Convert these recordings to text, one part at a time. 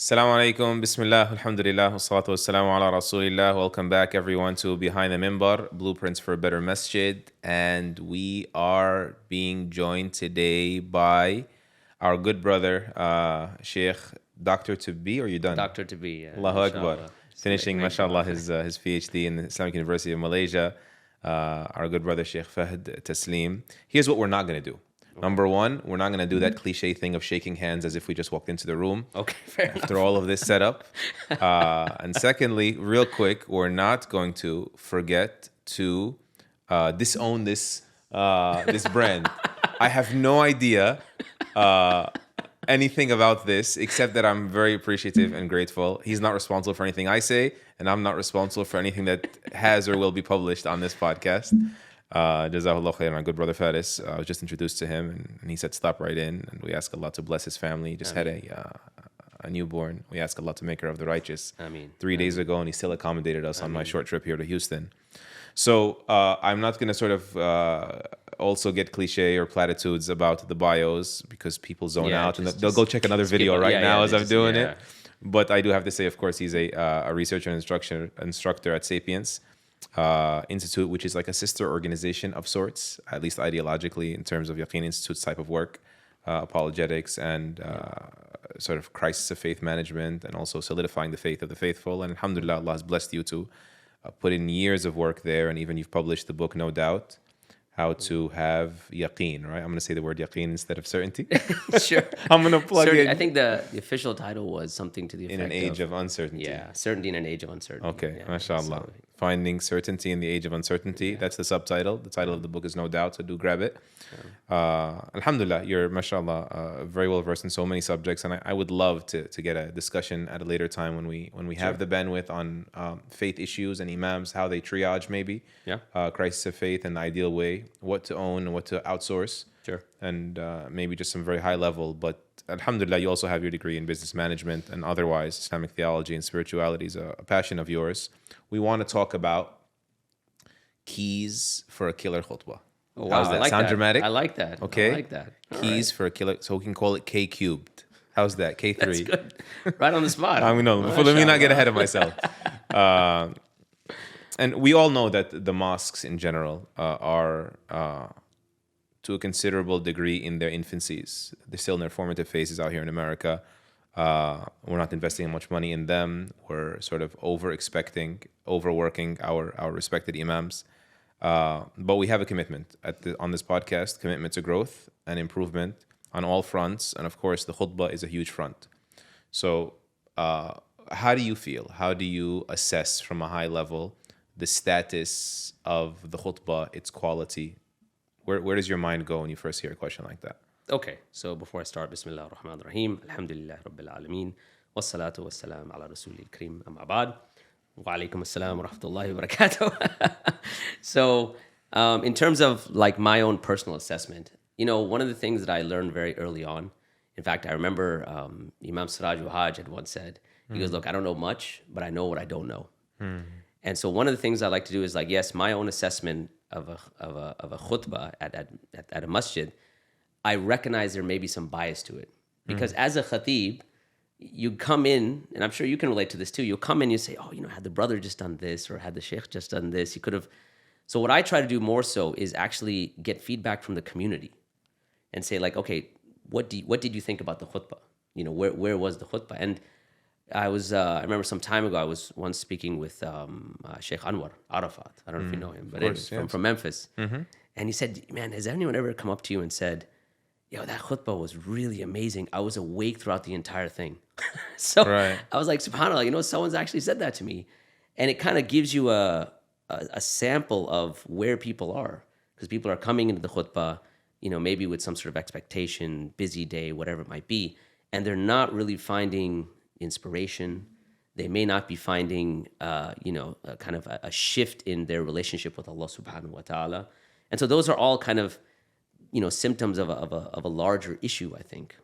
Assalamu alaikum, bismillah, alhamdulillah, wassalatu wassalamu ala rasulillah. Welcome back everyone to Behind the Minbar, Blueprints for a Better Masjid. And we are being joined today by our good brother, Sheikh Dr. to be, or you done? Dr. to be, Allahu Akbar. Finishing, Thank you, mashallah, his PhD in the Islamic University of Malaysia. Our good brother, Sheikh Fahad Tasleem. Here's what we're not going to do. Number one, we're not going to do that cliche thing of shaking hands as if we just walked into the room. Okay, fair After all of this setup. And secondly, real quick, we're not going to forget to disown this brand. I have no idea anything about this except that I'm very appreciative and grateful. He's not responsible for anything I say, and I'm not responsible for anything that has or will be published on this podcast. Jazakallah khair, my good brother Faris. I was just introduced to him, and he said, "Stop right in." And we ask Allah to bless his family. He just had a newborn. We ask Allah to make her of the righteous. Ameen. 3 days ago, and he still accommodated us on my short trip here to Houston. So I'm not going to sort of also get cliche or platitudes about the bios because people zone out, and they'll go check another video right now as I'm doing it. But I do have to say, of course, he's a researcher and instructor at Sapiens Institute, which is like a sister organization of sorts, at least ideologically, in terms of Yaqeen Institute's type of work, apologetics and sort of crisis of faith management, and also solidifying the faith of the faithful. And alhamdulillah, Allah has blessed you to put in years of work there, and even you've published the book, no doubt, how to have yaqeen, right? I'm going to say the word yaqeen instead of certainty. Sure. I'm going to plug in. I think the official title was something to the effect In an age of uncertainty. Yeah, certainty in an age of uncertainty. Okay, yeah, mashallah. So, finding certainty in the age of uncertainty. Yeah. That's the subtitle. The title of the book is No Doubt, so do grab it. Alhamdulillah, you're, mashallah, very well versed in so many subjects, and I would love to get a discussion at a later time when we have the bandwidth on faith issues and imams, how they triage maybe crisis of faith and the ideal way, what to own and what to outsource. Sure. And maybe just some very high level, but alhamdulillah, you also have your degree in business management and otherwise Islamic theology and spirituality is a passion of yours. We want to talk about keys for a killer khutbah. Oh, wow. How's that? Like Sound that. dramatic? I like that. Okay. I like that. Keys for a killer, so we can call it K cubed. How's that? K3. That's good. Right on the spot. I mean, no, let me not get ahead of myself. And we all know that the mosques in general are to a considerable degree in their infancies. They're still in their formative phases out here in America. We're not investing much money in them. We're sort of overworking our respected imams. But we have a commitment on this podcast, commitment to growth and improvement on all fronts. And of course, the khutbah is a huge front. So how do you feel? How do you assess from a high level the status of the khutbah, its quality? Where does your mind go when you first hear a question like that? Okay, so before I start, Bismillah ar-Rahman ar-Rahim, Alhamdulillah Rabbil Alameen, Wassalatu wassalam ala Rasulil Kareem, amma ba'd, wa alaikum assalam wa rahmatullahi wa barakatuh. So, in terms of like my own personal assessment, one of the things that I learned very early on, in fact, I remember Imam Siraj Hajj had once said, he goes, look, I don't know much, but I know what I don't know. And so one of the things I like to do is like, yes, my own assessment of a khutbah at a masjid, I recognize there may be some bias to it. Because as a khateeb, you come in, and I'm sure you can relate to this too, you'll come in and you say, had the brother just done this, or had the sheikh just done this, he could have. So what I try to do more so is actually get feedback from the community and say like, okay, what did you think about the khutbah? Where was the khutbah? And I remember some time ago, I was once speaking with Sheikh Anwar Arafat. I don't know if you know him, but from Memphis. Mm-hmm. And he said, man, has anyone ever come up to you and said, that khutbah was really amazing. I was awake throughout the entire thing. So right. I was like, subhanAllah, someone's actually said that to me. And it kind of gives you a sample of where people are. Because people are coming into the khutbah, maybe with some sort of expectation, busy day, whatever it might be. And they're not really finding inspiration. They may not be finding, kind of a shift in their relationship with Allah subhanahu wa ta'ala. And so those are all kind of, symptoms of a larger issue, I think,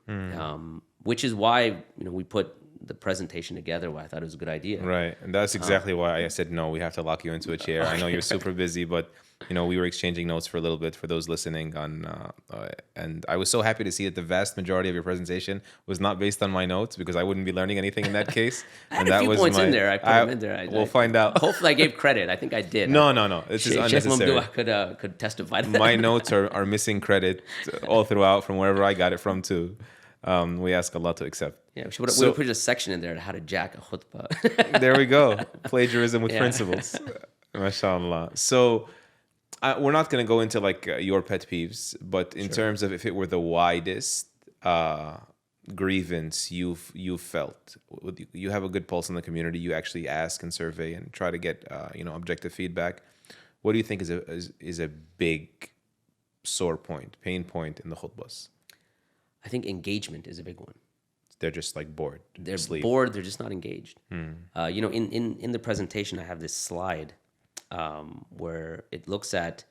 which is why, we put the presentation together, I thought it was a good idea. Right. And that's exactly why I said, no, we have to lock you into a chair. I know you're super busy, but we were exchanging notes for a little bit for those listening and I was so happy to see that the vast majority of your presentation was not based on my notes, because I wouldn't be learning anything in that case. I had a few points in there. I put them in there. We'll find out. Hopefully I gave credit. I think I did. No. This is unnecessary. Sheikh Mohammad could testify to that. My notes are missing credit all throughout from wherever I got it from too. We ask Allah to accept. Yeah, we would put a section in there on how to jack a khutbah. There we go. Plagiarism with principles. MashaAllah. So we're not going to go into like your pet peeves, but in terms of if it were the widest grievance you've felt, you have a good pulse in the community. You actually ask and survey and try to get objective feedback. What do you think is a big sore point, pain point in the khutbahs? I think engagement is a big one. They're just like bored. They're bored. They're just not engaged. In the presentation, I have this slide where it looks at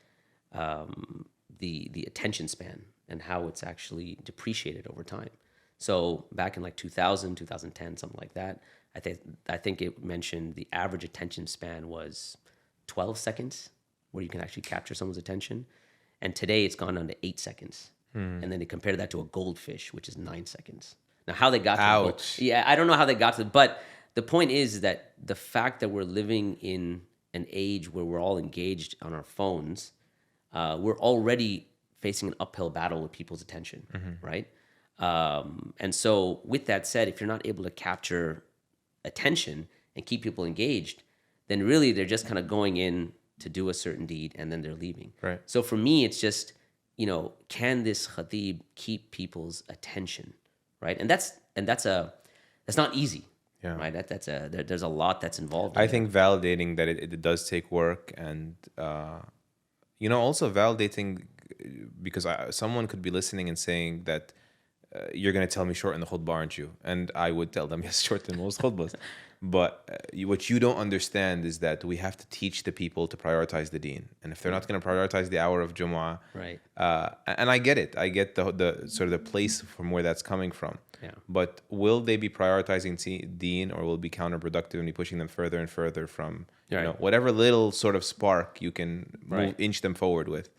the attention span and how it's actually depreciated over time. So back in like 2000, 2010, something like that, I think it mentioned the average attention span was 12 seconds, where you can actually capture someone's attention. And today it's gone down to 8 seconds. And then they compared that to a goldfish, which is 9 seconds. Now, how they got to I don't know how they got to it, but the point is that the fact that we're living in an age where we're all engaged on our phones, we're already facing an uphill battle with people's attention, right? And so with that said, if you're not able to capture attention and keep people engaged, then really they're just kind of going in to do a certain deed and then they're leaving. Right. So for me, it's just, can this khateeb keep people's attention, right? And that's not easy, right? There's a lot that's involved. I think validating that it does take work, and also validating, because someone could be listening and saying that you're going to tell me shorten the khutbah, aren't you? And I would tell them, yes, shorten most khutbahs. But what you don't understand is that we have to teach the people to prioritize the deen. And if they're not going to prioritize the hour of Jumu'ah, right? And I get it. I get the sort of the place from where that's coming from. Yeah. But will they be prioritizing deen, or will it be counterproductive and be pushing them further and further from whatever little sort of spark you can inch them forward with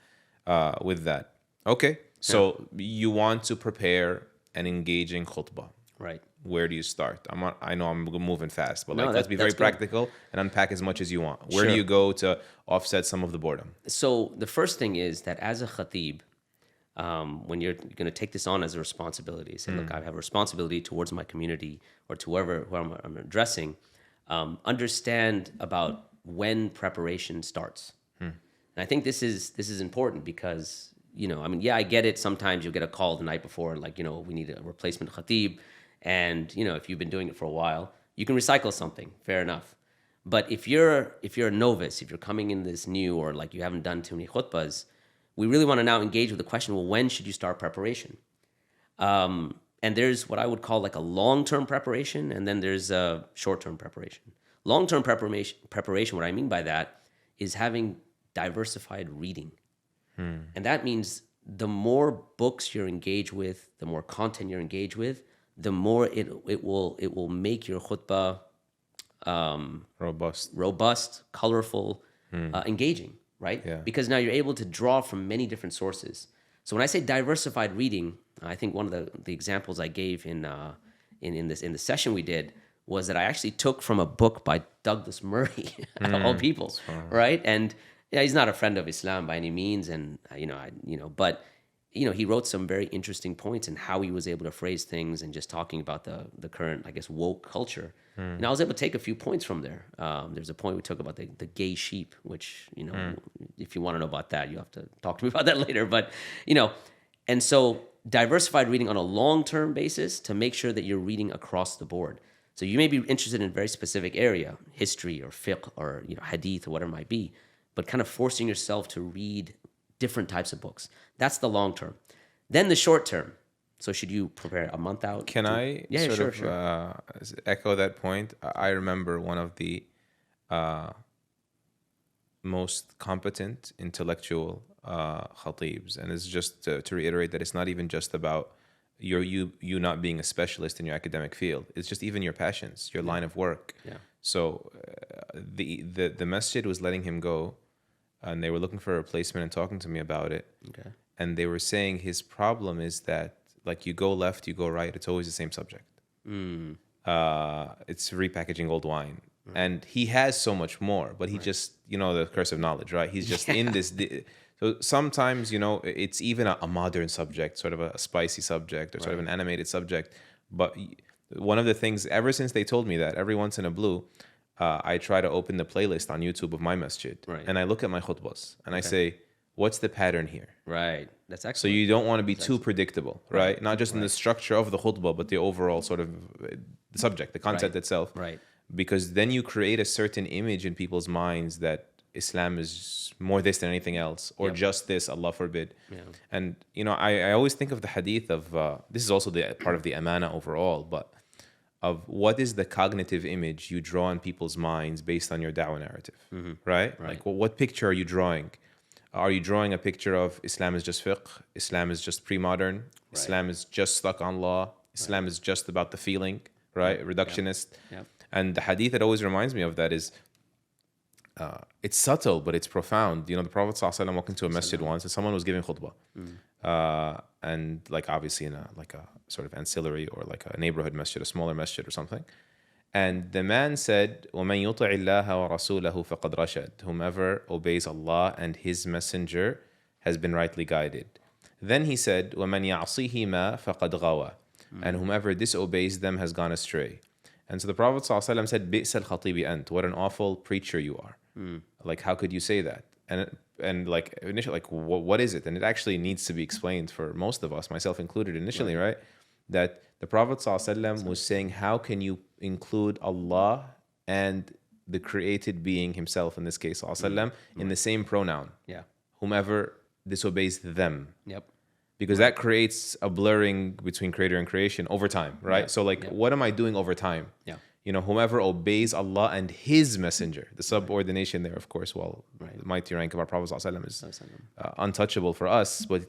that? Okay. So you want to prepare an engaging khutbah. Right. Where do you start? I know I'm moving fast, but let's be very practical and unpack as much as you want. Where do you go to offset some of the boredom? So the first thing is that as a khateeb, when you're going to take this on as a responsibility, say, look, I have a responsibility towards my community or to who I'm addressing, understand about when preparation starts. And I think this is important because, I get it. Sometimes you'll get a call the night before, like, we need a replacement khateeb. And, if you've been doing it for a while, you can recycle something, fair enough. But if you're a novice, if you're coming in this new, or like you haven't done too many khutbahs, we really want to now engage with the question, well, when should you start preparation? And there's what I would call like a long-term preparation, and then there's a short-term preparation. Long-term preparation, what I mean by that is having diversified reading. And that means the more books you're engaged with, the more content you're engaged with, the more it will make your khutbah robust, colorful, engaging, right? Yeah. Because now you're able to draw from many different sources. So when I say diversified reading, I think one of the examples I gave in the session we did was that I actually took from a book by Douglas Murray, of all people, right? And he's not a friend of Islam by any means, and but he wrote some very interesting points in how he was able to phrase things and just talking about the current, I guess, woke culture. And I was able to take a few points from there. There's a point we took about the gay sheep, which, if you want to know about that, you have to talk to me about that later. But, and so diversified reading on a long-term basis to make sure that you're reading across the board. So you may be interested in a very specific area, history or fiqh or, hadith or whatever it might be, but kind of forcing yourself to read different types of books. That's the long term. Then the short term. So should you prepare a month out? Can I echo that point? I remember one of the most competent intellectual khateebs, and it's just to reiterate that it's not even just about you not being a specialist in your academic field. It's just even your passions, your line of work. Yeah. So the masjid was letting him go, and they were looking for a replacement and talking to me about it. Okay. And they were saying his problem is that, like, you go left, you go right, it's always the same subject. It's repackaging old wine. And he has so much more, but he just, the curse of knowledge, right? He's just in this. So sometimes, it's even a modern subject, sort of a spicy subject or sort of an animated subject. But one of the things, ever since they told me that, every once in a blue, I try to open the playlist on YouTube of my masjid. Right. And I look at my khutbas and I say, what's the pattern here? Right. That's excellent. So you don't want to be too predictable, right? Not just in the structure of the khutbah, but the overall sort of the subject, the concept itself. Right. Because then you create a certain image in people's minds that Islam is more this than anything else, or just this, Allah forbid. Yeah. And, I always think of the hadith of, this is also the part of the amana overall, but of what is the cognitive image you draw in people's minds based on your da'wah narrative, right? Like, what picture are you drawing? Are you drawing a picture of Islam is just fiqh, Islam is just pre-modern, Islam is just stuck on law, Islam is just about the feeling, right? Reductionist. Yeah. And the hadith that always reminds me of that is, it's subtle, but it's profound. The Prophet ﷺ walked into a masjid once and someone was giving khutbah. And like obviously in a sort of ancillary or like a neighborhood masjid, a smaller masjid or something. And the man said, وَمَنْ يُطِعِ اللَّهَ وَرَسُولَهُ فَقَدْ رَشَدْ. Whomever obeys Allah and His Messenger has been rightly guided. Then he said, وَمَنْ يَعْصِهِمَا فَقَدْ غَوَى. And whomever disobeys them has gone astray. And so the Prophet ﷺ said, بِئْسَ الْخَطِيبِ أَنْتَ. What an awful preacher you are. Like, how could you say that? And like initially, like, what is it? And it actually needs to be explained for most of us, myself included initially, right? That the Prophet ﷺ was saying, how can you include Allah and the created being himself, in this case, ﷺ, in the same pronoun? Yeah. Whomever disobeys them. Yep. Because that creates a blurring between creator and creation over time, right? So like, what am I doing over time? Yeah. Whomever obeys Allah and His Messenger, the subordination there, of course, while the mighty rank of our Prophet ﷺ is untouchable for us, but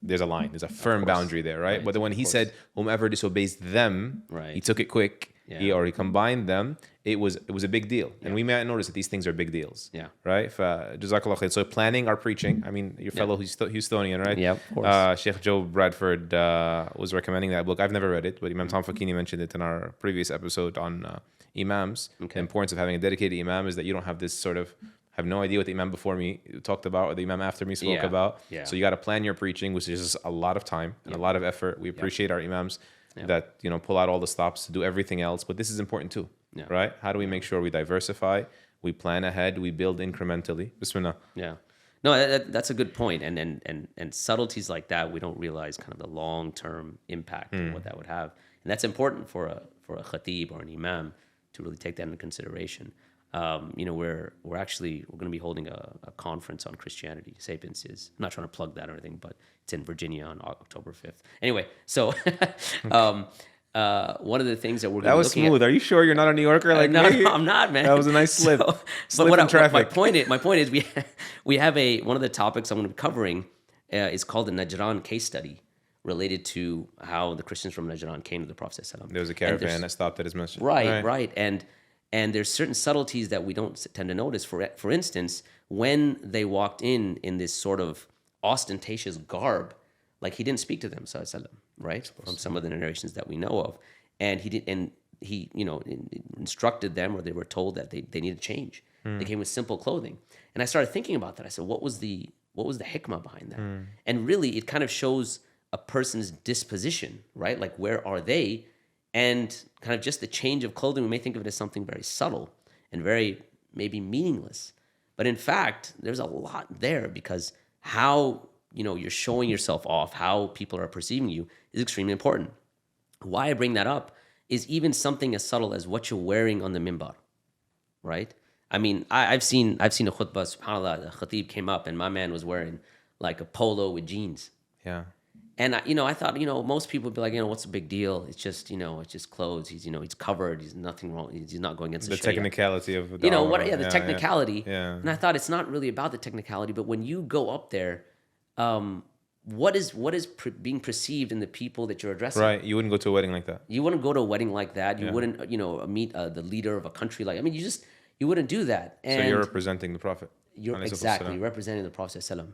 there's a line, there's a firm boundary there, right? But then when he said, whomever disobeys them, he took it quick, he combined them, it was a big deal. And we might notice that these things are big deals, right? Jazakallah khair. So planning our preaching, I mean, your fellow Houstonian, right? Yeah, of course. Sheikh Joe Bradford was recommending that book. I've never read it, but Imam Tom Fakini mentioned it in our previous episode on imams. The importance of having a dedicated imam is that you don't have this sort of, have no idea what the imam before me talked about or the imam after me spoke about. So you got to plan your preaching, which is a lot of time and a lot of effort. We appreciate our imams that pull out all the stops to do everything else, but this is important too, right? How do we make sure we diversify, we plan ahead, we build incrementally? Bismillah. Yeah. No, that's a good point. And subtleties like that, we don't realize kind of the long-term impact of what that would have. And that's important for a khateeb or an imam to really take that into consideration. We're going to be holding a conference on Christianity. Sapiens is, I'm not trying to plug that or anything, but it's in Virginia on October 5th. Anyway, so one of the things that we're going to be looking at. That was smooth. Are you sure you're not a New Yorker like no, me? No, I'm not, man. That was a nice slip. In traffic. My point is we have one of the topics I'm going to be covering is called the Najran case study, related to how the Christians from Najran came to the Prophet ﷺ. There was a caravan that stopped at his masjid. Right. And there's certain subtleties that we don't tend to notice. For instance, when they walked in this sort of ostentatious garb, like he didn't speak to them, ﷺ, right? From some of the narrations that we know of, and he instructed them, or they were told that they needed to change. They came with simple clothing, and I started thinking about that. I said, what was the hikmah behind that? And really, it kind of shows a person's disposition, right? Like, where are they? And kind of just the change of clothing, we may think of it as something very subtle and very maybe meaningless. But in fact, there's a lot there, because how you're showing yourself off, how people are perceiving you is extremely important. Why I bring that up is even something as subtle as what you're wearing on the minbar, right? I mean, I've seen a khutbah, subhanAllah, the khateeb came up and my man was wearing like a polo with jeans. Yeah. And I thought, most people would be like, what's the big deal? It's just, it's just clothes. He's covered. He's nothing wrong. He's not going against the technicality of the technicality. Yeah. And I thought it's not really about the technicality, but when you go up there, what is being perceived in the people that you're addressing. Right. You wouldn't go to a wedding like that. You wouldn't go to a wedding like that. You wouldn't, meet the leader of a country like. I mean, you wouldn't do that. And so you're representing the Prophet. you're exactly representing the Prophet ﷺ.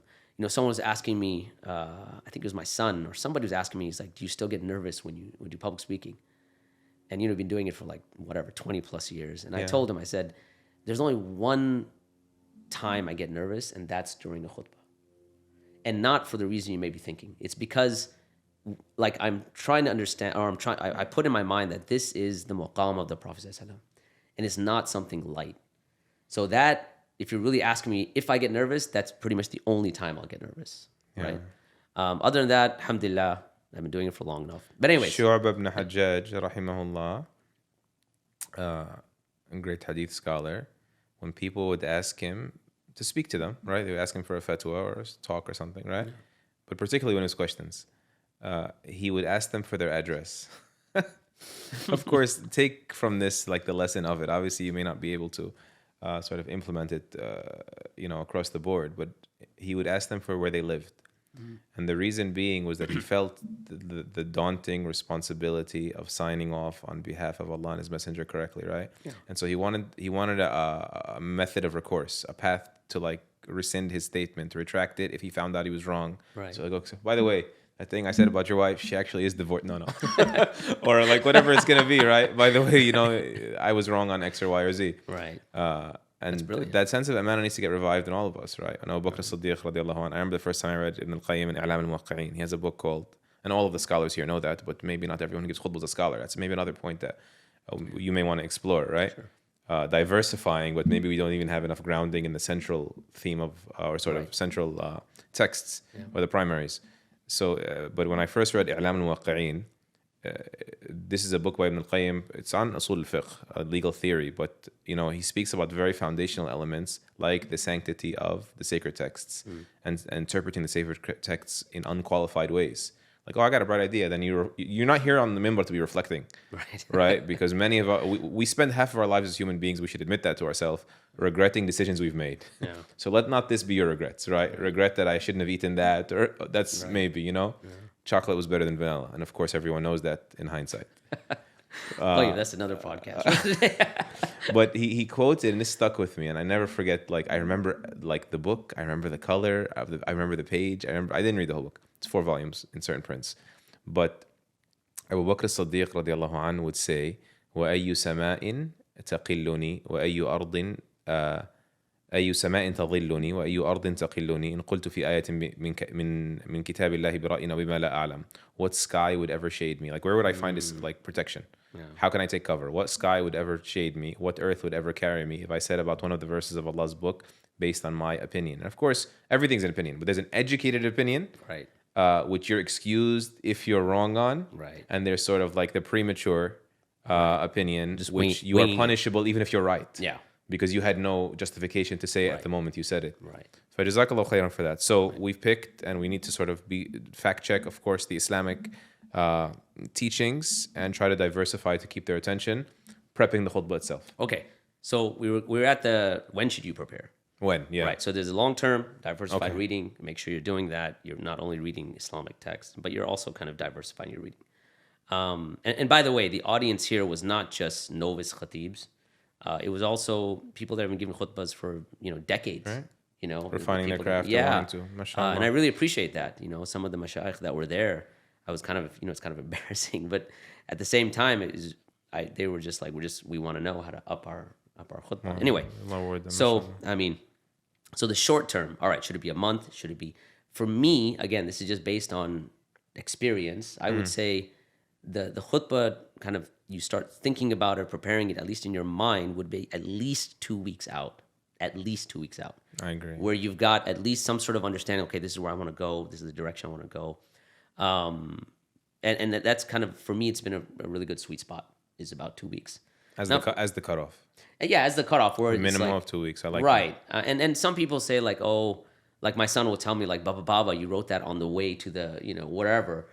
Someone was asking me. I think it was my son or somebody was asking me. He's like, "Do you still get nervous when you do public speaking?" And you've been doing it for like 20 plus years. And I told him, I said, "There's only one time I get nervous, and that's during the khutbah. And not for the reason you may be thinking. It's because like I'm trying to understand, or I put in my mind that this is the maqam of the Prophet ﷺ, and it's not something light. So that, if you're really asking me if I get nervous, that's pretty much the only time I'll get nervous, right? Other than that, alhamdulillah, I've been doing it for long enough. But anyways. Shu'ab ibn Hajjaj, rahimahullah, a great hadith scholar, when people would ask him to speak to them, right? They would ask him for a fatwa or a talk or something, right? Yeah. But particularly when it was questions, he would ask them for their address. Of course, take from this like the lesson of it. Obviously, you may not be able to sort of implement it, across the board, but he would ask them for where they lived. And the reason being was that he felt the daunting responsibility of signing off on behalf of Allah and His Messenger correctly, right? Yeah. And so he wanted a method of recourse, a path to like rescind his statement, to retract it if he found out he was wrong. Right. So he goes, by the way, that thing I said about your wife, she actually is divorced. No. Or like whatever it's gonna be, right? By the way, I was wrong on X or Y or Z. Right. And that sense of amana needs to get revived in all of us, right? And Abu Bakr as-Siddiq radiallahu anhu, I remember the first time I read Ibn al-Qayyim in I'lam al-Muwaqqi'in. He has a book called, and all of the scholars here know that, but maybe not everyone who gives khutbah is a scholar. That's maybe another point that you may want to explore, right? Sure. Diversifying, but maybe we don't even have enough grounding in the central theme of, or sort of central texts, or the primaries. So, but when I first read I'lam al-Muwaqqi'in, this is a book by Ibn al-Qayyim. It's on usul al-fiqh, legal theory, but he speaks about very foundational elements like the sanctity of the sacred texts and interpreting the sacred texts in unqualified ways. Like, I got a bright idea. Then you're not here on the minbar to be reflecting, right? Because many of we spend half of our lives as human beings. We should admit that to ourselves, regretting decisions we've made. Yeah. So let not this be your regrets, right? Regret that I shouldn't have eaten that, or that's maybe Yeah. Chocolate was better than vanilla, and of course, everyone knows that in hindsight. That's another podcast. But he quotes it, and it stuck with me, and I never forget. Like, I remember like the book, I remember the color, I remember the page. I didn't read the whole book. It's 4 volumes in certain prints, but Abu Bakr as-Siddiq radiallahu anhu would say, وَأَيُّ سَمَاءٍ تَقِلُّنِي وَأَيُّ أَرْضٍ أي سماء تظلني وأي أرض تقلني إن قلت في آية من كتاب الله برأينا بما لا أعلم. What sky would ever shade me? Like, where would I find this like protection? Yeah. How can I take cover? What sky would ever shade me? What earth would ever carry me if I said about one of the verses of Allah's book based on my opinion? And of course, everything's an opinion, but there's an educated opinion, right? Which you're excused if you're wrong on, right? And there's sort of like the premature opinion, which you are punishable even if you're right. Yeah. Because you had no justification to say it at the moment you said it. Right. So jazakallah khairan for that. So we've picked, and we need to sort of fact check, of course, the Islamic teachings and try to diversify to keep their attention, prepping the khutbah itself. Okay. So we're at the, when should you prepare? When, yeah. Right. So there's a long-term diversified reading. Make sure you're doing that. You're not only reading Islamic texts, but you're also kind of diversifying your reading. And by the way, the audience here was not just novice khateebs. It was also people that have been giving khutbahs for decades. Right. Refining their craft. Yeah. And I really appreciate that. Some of the mashayikh that were there, I was kind of it's kind of embarrassing, but at the same time, they were just like we want to know how to up our khutbah. Anyway, so the short term. All right, should it be a month? Should it be? For me, again, this is just based on experience. I would say the khutbah kind of, you start thinking about it, preparing it, at least in your mind, would be at least 2 weeks out. At least 2 weeks out. I agree. Where you've got at least some sort of understanding, okay, this is where I want to go. This is the direction I want to go. And that's kind of, for me, it's been a really good sweet spot, is about 2 weeks. As the cutoff. Yeah, as the cutoff. Where minimum of 2 weeks. I like right. And some people say like, oh, like my son will tell me like, Baba, you wrote that on the way to the, whatever.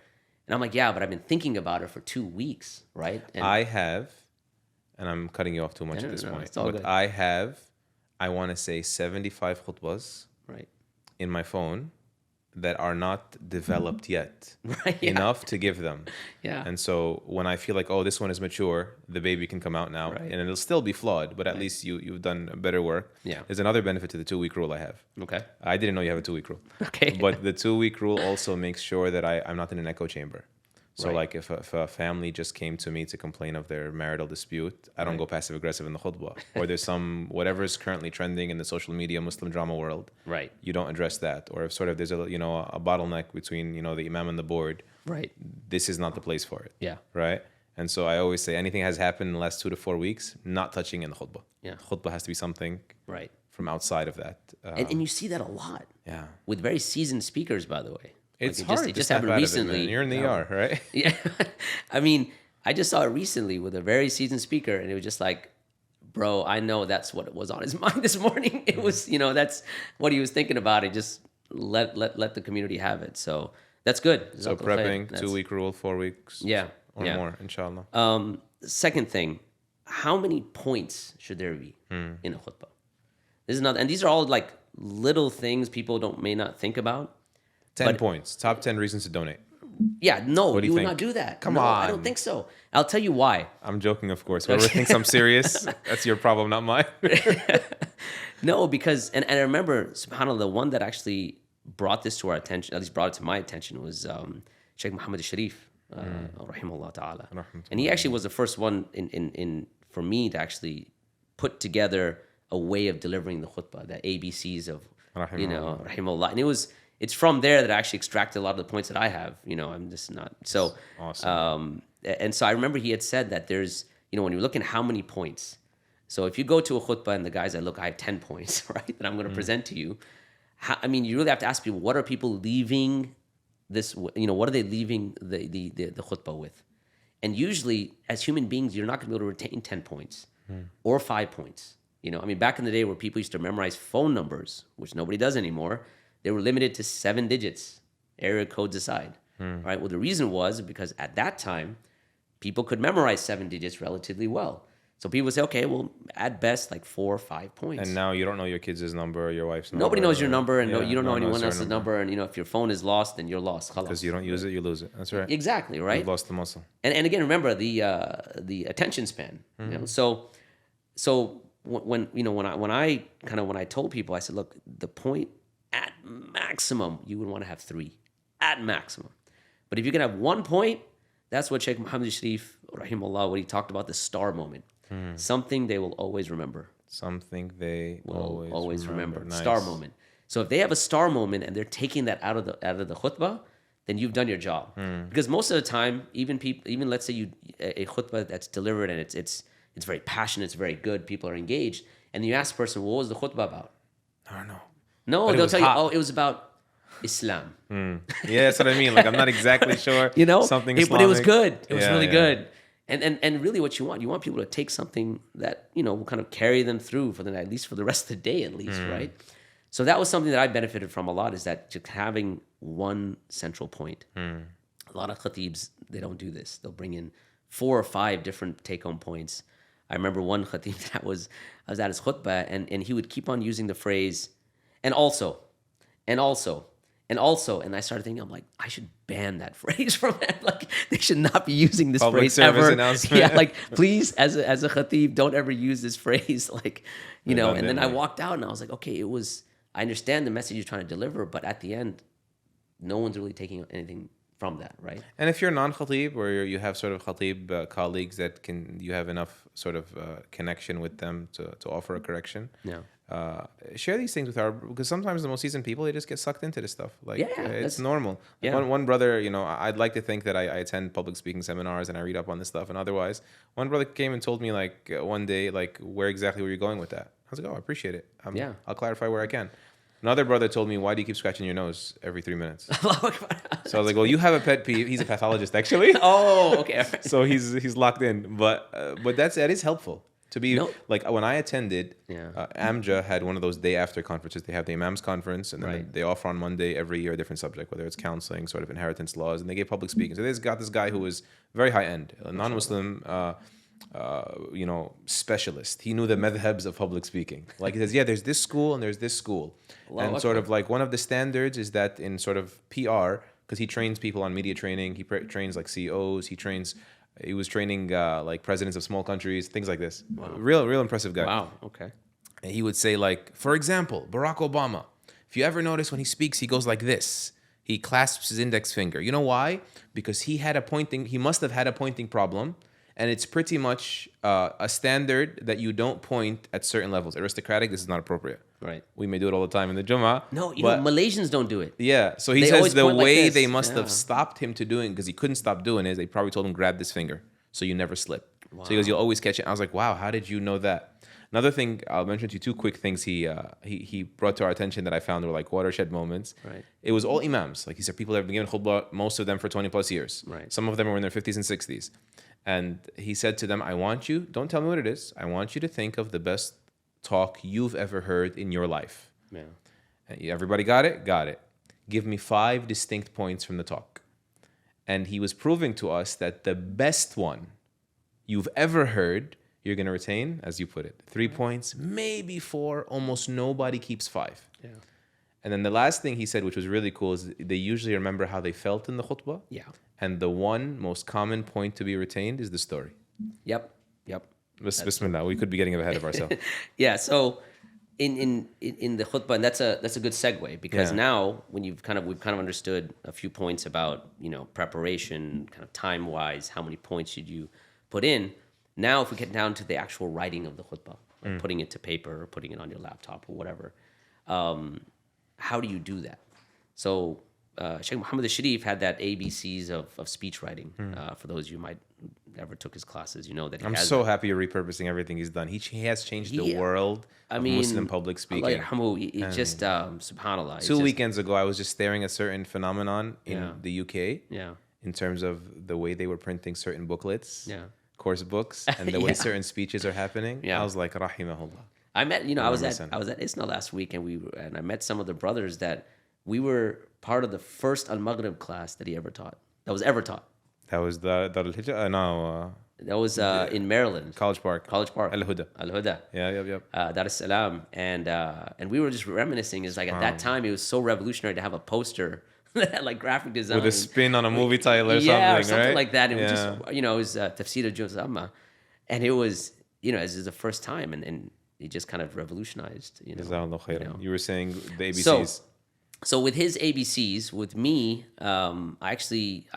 And I'm like, yeah, but I've been thinking about it for 2 weeks, right? And I have, and I'm cutting you off too much at this point. It's all but good. I want to say 75 khutbas right. in my phone that are not developed yet Right, yeah. enough to give them. Yeah. And so when I feel like, oh, this one is mature, the baby can come out now, Right. and it'll still be flawed, but at least you've done better work. Yeah. There's another benefit to the 2-week rule I have. Okay. I didn't know you have a 2-week rule. Okay. But the 2-week rule also makes sure that I'm not in an echo chamber. So Right. like if a family just came to me to complain of their marital dispute, I don't go passive aggressive in the khutbah. Or there's whatever is currently trending in the social media Muslim drama world. Right. You don't address that. Or if sort of there's a bottleneck between the imam and the board. Right. This is not the place for it. Yeah. Right. And so I always say anything has happened in the last 2 to 4 weeks, not touching in the khutbah. Yeah. Khutbah has to be something Right. from outside of that. And you see that a lot. Yeah. With very seasoned speakers, by the way. It's Like, hard it to just snap happened out of it, recently. man. You're in the ER, right? Yeah. I mean, I just saw it recently with a very seasoned speaker, and it was just like, bro, I know that's what was on his mind this morning. It was, that's what he was thinking about. It just let the community have it. So that's good. So prepping, 2-week rule, 4 weeks. Yeah. Or yeah. more, inshallah. Second thing, how many points should there be in a khutbah? This is not, and these are all like little things people may not think about. 10 points. Top 10 reasons to donate. Yeah, no, What do you you would think? not do that. Come No, on. I don't think so. I'll tell you why. I'm joking, of course. Whoever thinks I'm serious, that's your problem, not mine. No, because, and I remember, subhanAllah, the one that actually brought this to our attention, at least brought it to my attention, was Sheikh Mohammad Elshinawy, rahimahullah ta'ala. And he actually was the first one in for me to actually put together a way of delivering the khutbah, the ABCs of, rahimahullah. And it's from there that I actually extracted a lot of the points that I have. I'm just not, so. Awesome. And so I remember he had said that there's, when you're looking how many points. So if you go to a khutbah and the guy's like, look, I have 10 points, right, that I'm going to present to you. You really have to ask people, what are people leaving this, what are they leaving the khutbah with? And usually, as human beings, you're not going to be able to retain 10 points or 5 points. Back in the day where people used to memorize phone numbers, which nobody does anymore, they were limited to 7 digits, area codes aside. Right? Well, the reason was because at that time, people could memorize 7 digits relatively well. So people would say, okay, well, at best, like 4 or 5 points. And now you don't know your kids' number or your wife's number. Nobody knows your number, and you don't know no one knows anyone your else's number. And if your phone is lost, then you're lost. Because you don't use it, you lose it. That's right. Exactly, right? You've lost the muscle. And again, remember the attention span. So when I told people, I said, look, the point at maximum you would want to have 3 at maximum. But if you can have 1 point, that's what Sheikh Mohammad Elshinawy, rahimahullah, what he talked about, the star moment. Something they will always remember. Something they Will always remember. Nice. Star moment. So if they have a star moment and they're taking that out of the khutbah, then you've done your job. Because most of the time, even let's say a khutbah that's delivered and it's very passionate, it's very good, people are engaged, and you ask the person, what was the khutbah about? I don't know. No, But they'll tell you, it was about Islam. Yeah, that's what I mean. Like, I'm not exactly sure. Something Islamic. But it was good. It was really yeah. good. And really what you want people to take something that, will kind of carry them through for at least for the rest of the day, at least, right? So that was something that I benefited from a lot, is that just having one central point. A lot of khateebs, they don't do this. They'll bring in 4 or 5 different take-home points. I remember one khateeb I was at his khutbah, and he would keep on using the phrase, and also. And I started thinking, I'm like, I should ban that phrase from that. Like, they should not be using this Public phrase service ever. announcement. Yeah, like, please, as a khateeb, don't ever use this phrase. Like, And then I walked out and I was like, okay, I understand the message you're trying to deliver, but at the end, no one's really taking anything from that, right? And if you're non-khateeb, or you have sort of khateeb colleagues that you have enough sort of connection with them to offer a correction. Yeah. Share these things with because sometimes the most seasoned people, they just get sucked into this stuff. Like, it's normal. Yeah. One brother, I'd like to think that I attend public speaking seminars and I read up on this stuff, and otherwise, one brother came and told me like one day, like, where exactly were you going with that? I was like, oh, I appreciate it. I'll clarify where I can. Another brother told me, why do you keep scratching your nose every 3 minutes? So I was like, well, you have a pet peeve. He's a pathologist, actually. Oh, okay. All right. So he's locked in. But that is helpful. To be like, when I attended, AMJA had one of those day after conferences. They have the Imams conference, and then they offer on Monday every year a different subject, whether it's counseling, sort of inheritance laws, and they gave public speaking. So they got this guy who was very high end, a non-Muslim, specialist. He knew the madhabs of public speaking. Like he says, yeah, there's this school and there's this school. And sort of like one of the standards is that in sort of PR, because he trains people on media training, he trains like CEOs, he was training like presidents of small countries, things like this. Wow. Real impressive guy. Wow, okay. And he would say like, for example, Barack Obama, if you ever notice when he speaks, he goes like this. He clasps his index finger. You know why? Because he must have had a pointing problem. And it's pretty much a standard that you don't point at certain levels. Aristocratic, this is not appropriate. Right. We may do it all the time in the Jummah. No, Malaysians don't do it. Yeah. So he says the way they must have stopped him to doing, because he couldn't stop doing it, they probably told him, grab this finger so you never slip. Wow. So he goes, you'll always catch it. I was like, wow, how did you know that? Another thing, I'll mention to you two quick things he brought to our attention that I found were like watershed moments. Right. It was all imams. Like he said, people that have been given khutbah, most of them for 20 plus years. Right. Some of them were in their 50s and 60s. And he said to them, don't tell me what it is. I want you to think of the best talk you've ever heard in your life. Yeah. And everybody got it? Got it. Give me 5 distinct points from the talk. And he was proving to us that the best one you've ever heard, you're going to retain, as you put it, 3 points, maybe 4. Almost nobody keeps 5. Yeah. And then the last thing he said, which was really cool, is they usually remember how they felt in the khutbah. Yeah. And the one most common point to be retained is the story. Yep. Bismillah, we could be getting ahead of ourselves. Yeah. So in the khutbah, and that's a good segue, because now when we've kind of understood a few points about preparation, kind of time wise, how many points should you put in. Now, if we get down to the actual writing of the khutbah, like putting it to paper or putting it on your laptop or whatever, how do you do that? So Sheikh Mohammad Elshinawy had that ABCs of speech writing. For those of you who might ever took his classes, you know that he I'm so happy you're repurposing everything he's done. He has changed the world of Muslim public speaking. It just, subhanAllah. 2 weekends ago, I was just staring at certain phenomenon in the UK. Yeah. In terms of the way they were printing certain booklets. Yeah. Course books, and the way certain speeches are happening. Yeah. I was like, rahimahullah. I met, I was at ISNA last week, and I met some of the brothers that we were part of the first Al-Maghrib class that he ever taught. That was ever taught. That was the Dar al-Hijra? No. That was in Maryland. College Park. Al-Huda. Yeah. Dar es-Salaam. And we were just reminiscing. It's like at that time, it was so revolutionary to have a poster like graphic design with a spin on a movie title or something right? like that. And we just, it was Tafsir al-Juz Amma, and it was, it was the first time, and it just kind of revolutionized. You were saying the ABCs. So with his ABCs, with me, I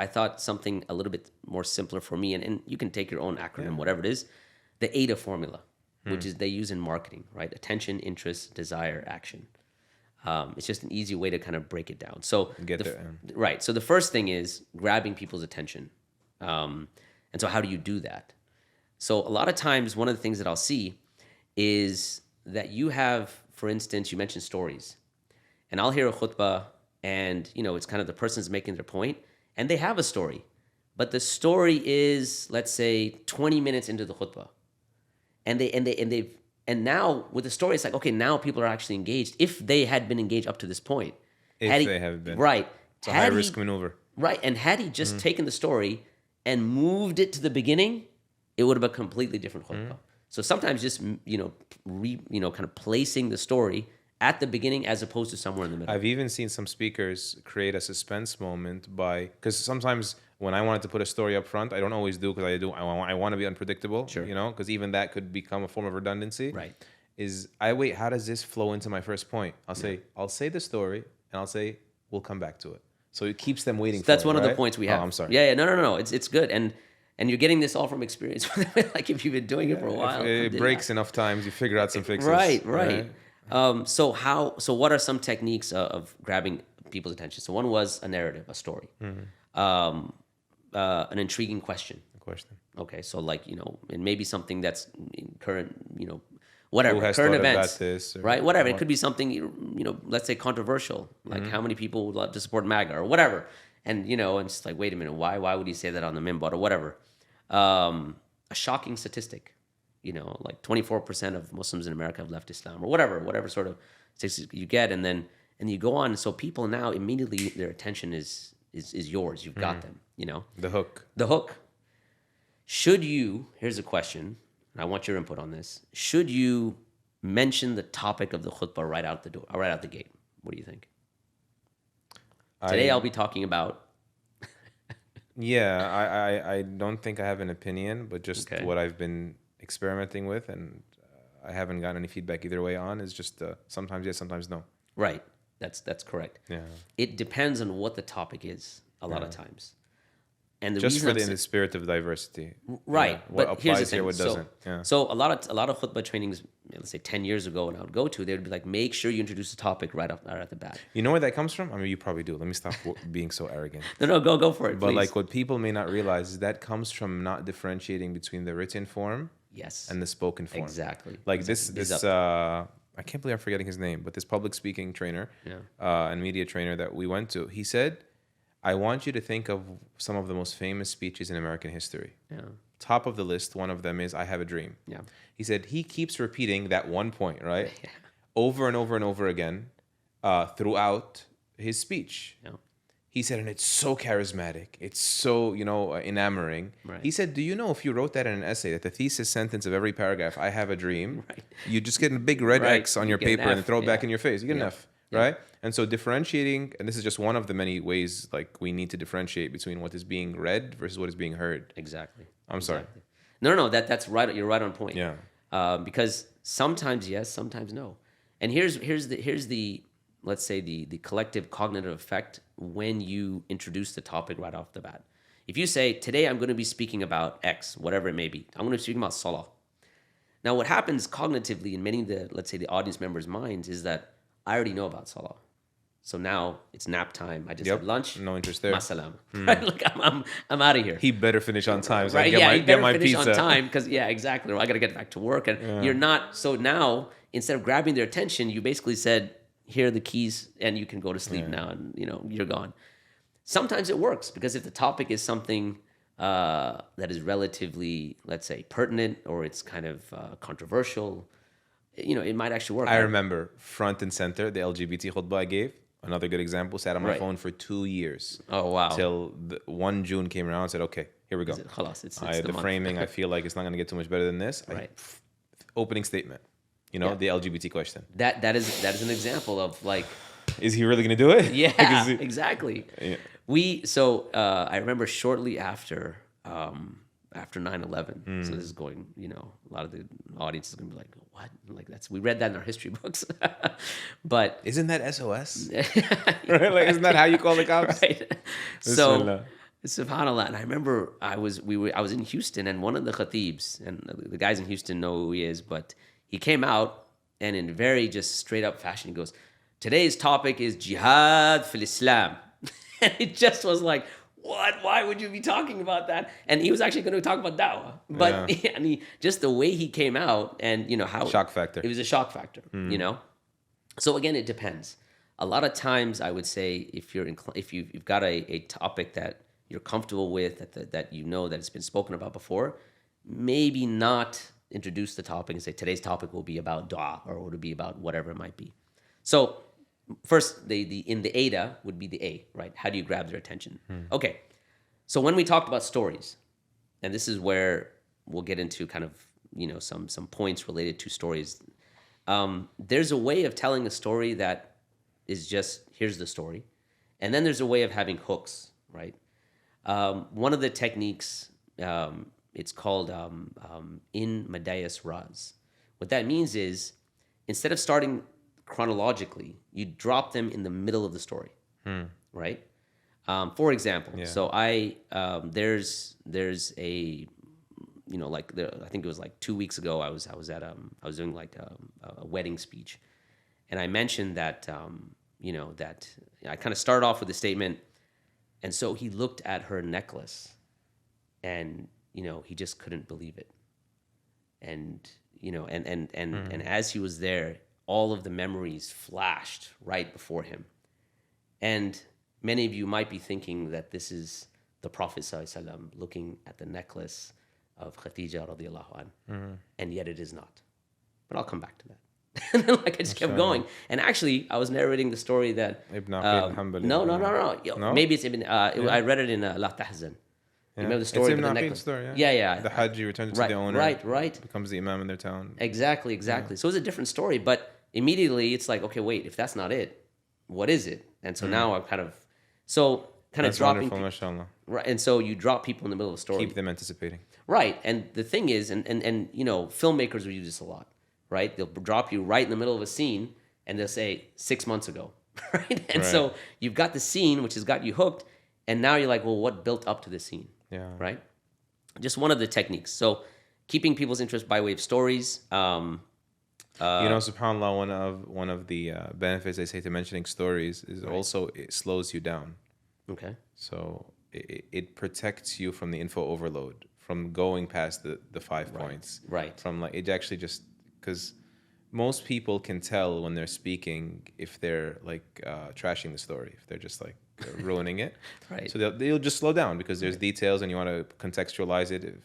thought something a little bit more simpler for me, and you can take your own acronym, whatever it is, the AIDA formula, which is they use in marketing, right? Attention, interest, desire, action. It's just an easy way to kind of break it down. So right. So the first thing is grabbing people's attention. And so how do you do that? So a lot of times, one of the things that I'll see is that you have, for instance, you mentioned stories, and I'll hear a khutbah, and it's kind of the person's making their point, and they have a story, but the story is, let's say, 20 minutes into the khutbah, and now with the story, it's like, okay, now people are actually engaged. If they had been engaged up to this point, they have been, right? It's a high risk maneuver, right? And had he just taken the story and moved it to the beginning, it would have been a completely different khutbah. So sometimes just kind of placing the story at the beginning as opposed to somewhere in the middle. I've even seen some speakers create a suspense moment because sometimes when I wanted to put a story up front, I don't always do because I want to be unpredictable, sure. Because even that could become a form of redundancy. Right. I wait, how does this flow into my first point? I'll say the story and I'll say, we'll come back to it. So it keeps them waiting for it. That's one of the points we have. Oh, I'm sorry. Yeah, no. It's good. And you're getting this all from experience. Like if you've been doing it for a while. If it breaks enough times, you figure out some fixes. Right. So what are some techniques of grabbing people's attention? So one was a narrative, a story, an intriguing question. Okay, so and maybe something that's in current, whatever, current events, about this, right? Whatever. It could be something, let's say controversial, like how many people would love to support MAGA or whatever, and and it's like, wait a minute, why would he say that on the Minbar or whatever? A shocking statistic. Like 24% of Muslims in America have left Islam, or whatever sort of statistics you get, and you go on. So people now immediately their attention is yours. You've got them. The hook. Here's a question, and I want your input on this. Should you mention the topic of the khutbah right out the door, right out the gate? What do you think? Today I'll be talking about. Yeah, I don't think I have an opinion, but just Okay. what I've been experimenting with, and I haven't gotten any feedback either way on, is just sometimes yes, sometimes no. Right. That's correct. Yeah. It depends on what the topic is a lot of times. And the Just reason in the spirit of diversity. right. Yeah. What But here's the applies here, thing. what doesn't. Yeah. So a lot of khutbah trainings, let's say 10 years ago, when I would go to, they would be like, make sure you introduce the topic right at the bat. You know where that comes from? I mean, you probably do. Let me stop being so arrogant. No, go for it, But please. like what people may not realize is that comes from not differentiating between the written form Yes. and the spoken form. Exactly. Like this I can't believe I'm forgetting his name, but this public speaking trainer and media trainer that we went to, he said, I want you to think of some of the most famous speeches in American history. Yeah. Top of the list, one of them is I Have a Dream. Yeah. He said he keeps repeating that one point, right? Yeah. Over and over and over again throughout his speech. Yeah. He said, and it's so charismatic. It's so, enamoring. Right. He said, do you know if you wrote that in an essay, that the thesis sentence of every paragraph, I have a dream, Right. you just get a big red Right. X on You your get an paper and F, throw it back yeah. in your face. You get an Yeah. F, right? And so differentiating, and this is just one of the many ways like we need to differentiate between what is being read versus what is being heard. Exactly. I'm sorry. Exactly. No, that's right. You're right on point. Yeah. Because sometimes yes, sometimes no. And here's the let's say the collective cognitive effect when you introduce the topic right off the bat. If you say, today I'm going to be speaking about X, whatever it may be, I'm going to be speaking about Salah. Now, what happens cognitively in many of the, let's say, the audience members' minds is that I already know about Salah. So now it's nap time. I just had lunch. No interest there. Masalam. Right? Like I'm out of here. He better finish on time. So Right? I He get better my finish pizza. on time because exactly. Or I got to get back to work, and you're not. So now instead of grabbing their attention, you basically said, "Here are the keys, and you can go to sleep now," and you're gone. Sometimes it works because if the topic is something that is relatively, let's say, pertinent or it's kind of controversial, it might actually work. I remember front and center the LGBT khutbah I gave. Another good example. Sat on my Right. phone for 2 years. Oh wow! Till 1 June came around and said, okay, here we go. Khalas, it's The the month. framing, I feel like it's not going to get too much better than this. Right. Opening statement. The LGBT question. That is an example of like. Is he really going to do it? Yeah, Like, is he- exactly. Yeah. I remember shortly after 9/11. So this is going, a lot of the audience is going to be like, what? Like we read that in our history books. But Isn't that SOS? Right? Like, isn't that how you call the cops? right. Bismillah. So subhanallah, and I remember I was in Houston, and one of the khateebs, and the guys in Houston know who he is, but he came out and in very just straight up fashion, he goes, today's topic is jihad fil Islam. And it just was like, what? Why would you be talking about that? And he was actually going to talk about da'wah. But just the way he came out and, how... Shock factor. It was a shock factor, So again, it depends. A lot of times I would say if you've got a topic that you're comfortable with, that that it's been spoken about before, maybe not introduce the topic and say today's topic will be about dua or it'll be about whatever it might be. So first, in the AIDA would be the A, right? How do you grab their attention? Okay, so when we talked about stories, and this is where we'll get into kind of some points related to stories. There's a way of telling a story that is just here's the story, and then there's a way of having hooks, right? One of the techniques, it's called in Madayas Raz. What that means is instead of starting chronologically, you drop them in the middle of the story, right? For example, so there's a I think it was like 2 weeks ago. I was doing like a wedding speech, and I mentioned that that I kind of started off with a statement, and so he looked at her necklace, and he just couldn't believe it, and and as he was there, all of the memories flashed right before him, and many of you might be thinking that this is the Prophet ﷺ looking at the necklace of Khadija radiallahu anh, and yet it is not. But I'll come back to that. And then I just kept going. And actually, I was narrating the story that... Ibn Aqil al-Hanbali. No. No? Maybe it's Ibn... I read it in La Tahzan. You remember the story of the necklace? Story, Yeah. The Hajj returns to Right, the owner. right. Becomes the imam in their town. Exactly. So it's a different story, but immediately it's like, okay, wait, if that's not it, what is it? And so now I'm kind of That's dropping wonderful, mashallah. right, and so you drop people in the middle of a story. Keep them anticipating. Right, and the thing is, and filmmakers will use this a lot, right? They'll drop you right in the middle of a scene, and they'll say 6 months ago, right? And so you've got the scene, which has got you hooked, and now you're like, well, what built up to this scene? Yeah. Right? Just one of the techniques. So keeping people's interest by way of stories. SubhanAllah, one of the benefits they say to mentioning stories is also it slows you down. Okay. So it protects you from the info overload, from going past the 5 points. Right. From like, it actually just, because most people can tell when they're speaking if they're like trashing the story, if they're just like ruining it. Right. So they'll just slow down because there's details and you want to contextualize it.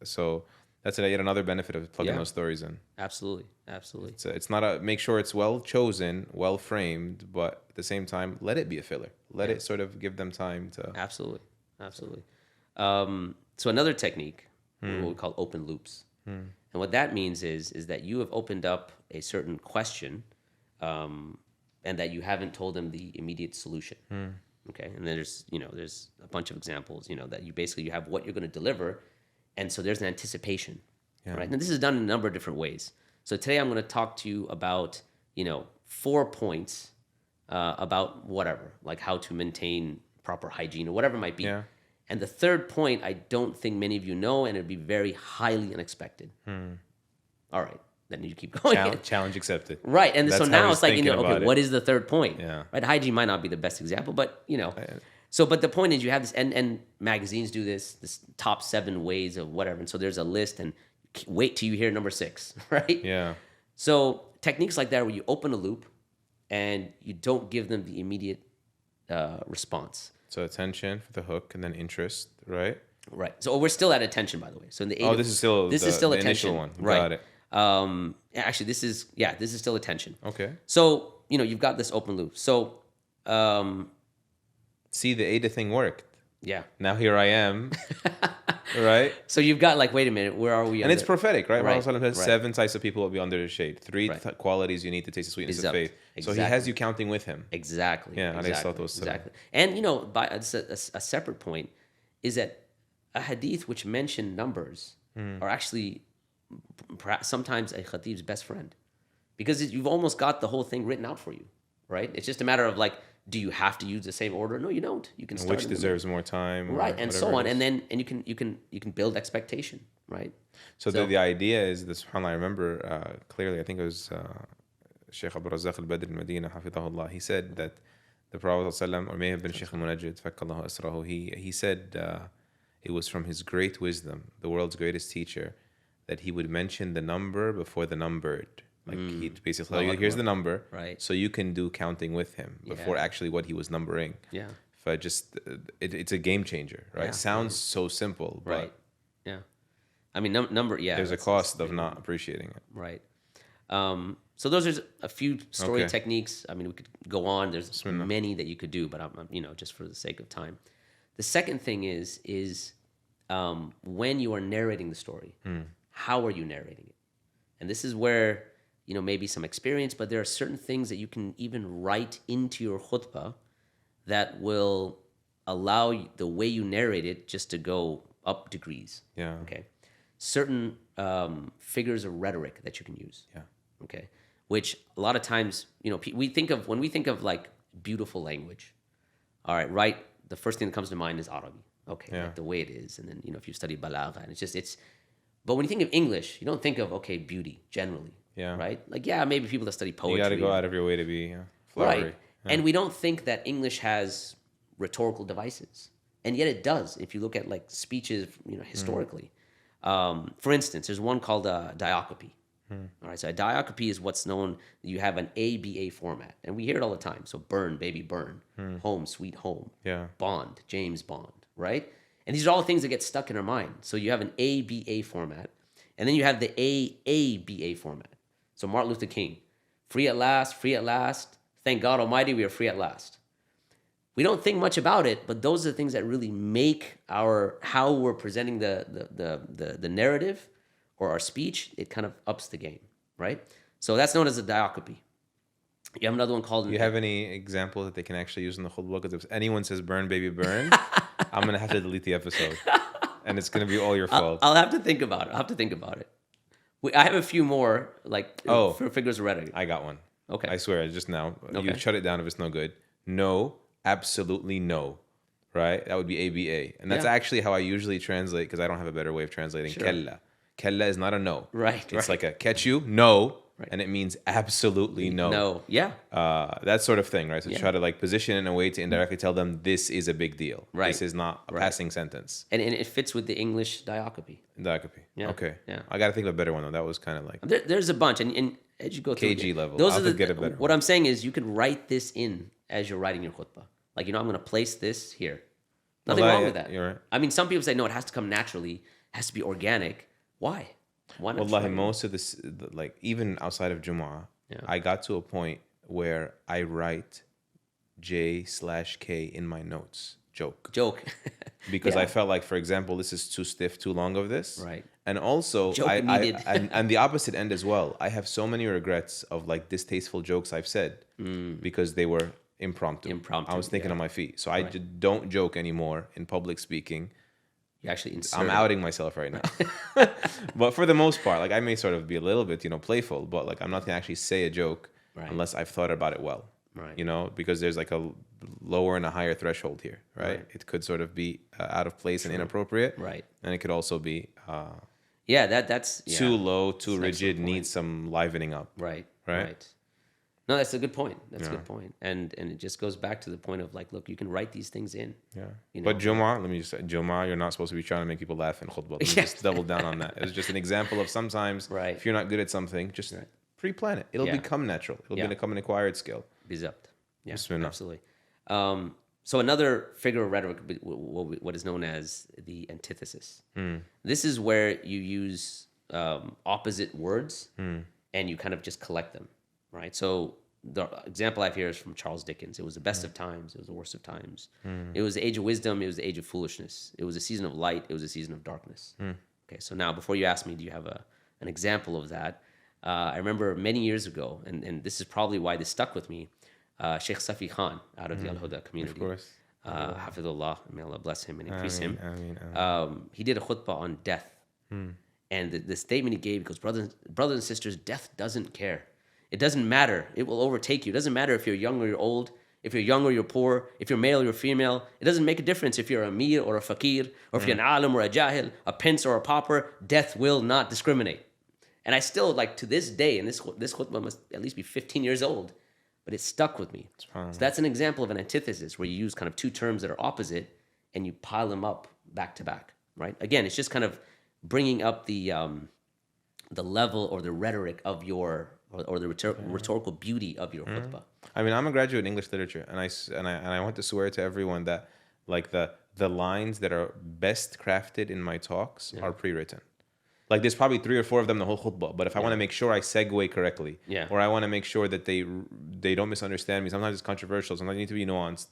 So that's yet another benefit of plugging those stories in. Absolutely. It's not make sure it's well chosen, well framed, but at the same time, let it be a filler. Let it sort of give them time to. Absolutely. So another technique, what we call open loops. And what that means is that you have opened up a certain question, and that you haven't told them the immediate solution. Okay, and then there's a bunch of examples. That you have what you're going to deliver, and so there's an anticipation, right? And this is done in a number of different ways. So today I'm going to talk to you about 4 points about whatever, like how to maintain proper hygiene or whatever it might be. Yeah. And the third point, I don't think many of you know, and it'd be very highly unexpected. All right, then you keep going. Challenge accepted. Right, and That's so how now he's it's like, thinking okay, about it. what is the third point? Yeah. Right, hygiene might not be the best example, but So, but the point is, you have this, and magazines do this top 7 ways of whatever, and so there's a list, and wait till you hear number 6, right? Yeah. So techniques like that, where you open a loop, and you don't give them the immediate response. So attention for the hook, and then interest, right? Right. So we're still at attention, by the way. So in the AIDA, this is still the attention. initial one. Right. Got it. Actually, this is still attention. Okay. So you've got this open loop. So See, the AIDA thing worked. yeah. Now here I am, right? So you've got like, wait a minute, where are we? And it's prophetic, right? Right, Prophet says right. 7 types of people will be under his shade. 3 qualities you need to taste the sweetness of faith. So he has you counting with him. Exactly. Yeah, exactly. And by a separate point is that a hadith which mention numbers are actually perhaps sometimes a khateeb's best friend, because you've almost got the whole thing written out for you, right? It's just a matter of like, do you have to use the same order? No, you don't. You can start Which deserves more time, right, and so on, and then you can build expectation, right? So the idea is this. SubhanAllah, I remember clearly. I think it was Sheikh Abdul Razzaq al-Badr al-Madina, hafidhahullah. He said that the Prophet ﷺ, or may have been Sheikh al-Munajjid, fakkallahu asrahu, he said it was from his great wisdom, the world's greatest teacher, that he would mention the number before the numbered. Like he'd basically tell you, here's the number, right? So you can do counting with him before actually what he was numbering. Yeah. But it's a game changer, right? Yeah. Sounds so simple, but right. Yeah. I mean, number. Yeah. there's a cost of not appreciating it. Right. So those are a few story techniques. I mean, we could go on. There's many that you could do, but I'm just for the sake of time. The second thing is when you are narrating the story, how are you narrating it? And this is where maybe some experience, but there are certain things that you can even write into your khutbah that will allow the way you narrate it just to go up degrees. Yeah. Okay. Certain figures of rhetoric that you can use. Yeah. Okay. Which a lot of times, when we think of like beautiful language, all right, the first thing that comes to mind is Arabi. Okay. Like the way it is. And then, if you study balagha, and but when you think of English, you don't think of, beauty generally. Yeah. Right? Like, maybe people that study poetry. You got to go out of your way to be flowery. Right. Yeah. And we don't think that English has rhetorical devices. And yet it does, if you look at like speeches, historically. For instance, there's one called diacope. All right, so a diacope is what's known, you have an ABA format. And we hear it all the time. So burn, baby, burn. Home, sweet home. Yeah. Bond, James Bond, right? And these are all things that get stuck in our mind. So you have an ABA format, and then you have the AABA format. So Martin Luther King, free at last, thank God Almighty, we are free at last. we don't think much about it, but those are the things that really make how we're presenting the narrative or our speech. It kind of ups the game, right? So that's known as a diacope. You have another one called... Do you have any example that they can actually use in the khutbah? Because if anyone says burn, baby, burn, I'm going to have to delete the episode. And it's going to be all your fault. I'll have to think about it. I have a few more, like, for figures of rhetoric. I got one. Okay. I swear, just now. Okay. You shut it down if it's no good. No, absolutely no. Right? That would be ABA. And that's actually how I usually translate, because I don't have a better way of translating kella. Kella is not a no. Right. It's like a catch you, no. Right. And it means absolutely no. No, yeah. That sort of thing, right? So try to like position it in a way to indirectly tell them this is a big deal. Right. This is not a passing sentence. And it fits with the English diacope. Diacope. Yeah. Okay. Yeah. I got to think of a better one though. That was kind of like there's a bunch, and as you go through KG level. Those I'll are get a better what one. I'm saying is you could write this in as you're writing your khutbah. Like, I'm going to place this here. Nothing wrong with that. You're right. I mean, some people say no, it has to come naturally, has to be organic. Why? Why not? Wallahi, most of this, like even outside of Jumu'ah, I got to a point where I write J/K in my notes. Joke. Because I felt like, for example, this is too stiff, too long of this. Right. And also, needed. and the opposite end as well. I have so many regrets of like distasteful jokes I've said because they were impromptu. I was thinking on my feet. So I don't joke anymore in public speaking. You actually I'm outing myself right now. But for the most part, like I may sort of be a little bit, playful, but like I'm not going to actually say a joke unless I've thought about it well. Right. Because there's like a lower and a higher threshold here, right? It could sort of be out of place and inappropriate. Right. And it could also be that's too low, too rigid, needs some livening up. Right. Right. No, that's a good point. That's a good point. And it just goes back to the point of like, look, you can write these things in. Yeah. But Jumu'ah, let me just say, Jumu'ah, you're not supposed to be trying to make people laugh in khutbah. Let me just double down on that. It's just an example of sometimes if you're not good at something, just pre-plan it. It'll become natural. It'll become an acquired skill. Bizabt. Yeah, Bismillah. absolutely. So another figure of rhetoric, what is known as the antithesis. This is where you use opposite words and you kind of just collect them, right? So the example I have here is from Charles Dickens. It was the best of times. It was the worst of times. It was the age of wisdom. It was the age of foolishness. It was a season of light. It was a season of darkness. Okay, so now before you ask me, do you have an example of that? I remember many years ago, and this is probably why this stuck with me, Sheikh Safi Khan out of the Al-Huda community. Of course. Hafidullah, may Allah bless him and increase him. Ameen. He did a khutbah on death. And the statement he gave, because brothers and sisters, death doesn't care. It doesn't matter. It will overtake you. It doesn't matter if you're young or you're old, if you're young or you're poor, if you're male or you're female. It doesn't make a difference if you're a amir or a fakir, or if you're an alim or a jahil, a prince or a pauper. Death will not discriminate. And I still, like, to this day, and this khutbah must at least be 15 years old, but it stuck with me. So that's an example of an antithesis where you use kind of two terms that are opposite and you pile them up back to back, right? Again, it's just kind of bringing up the level or the rhetoric of your, or the rhetorical beauty of your khutbah. I mean, I'm a graduate in English literature, and I want to swear to everyone that like the lines that are best crafted in my talks are pre-written. Like there's probably 3 or 4 of them the whole khutbah, but if I want to make sure I segue correctly, or I want to make sure that they don't misunderstand me, sometimes it's controversial, sometimes you need to be nuanced,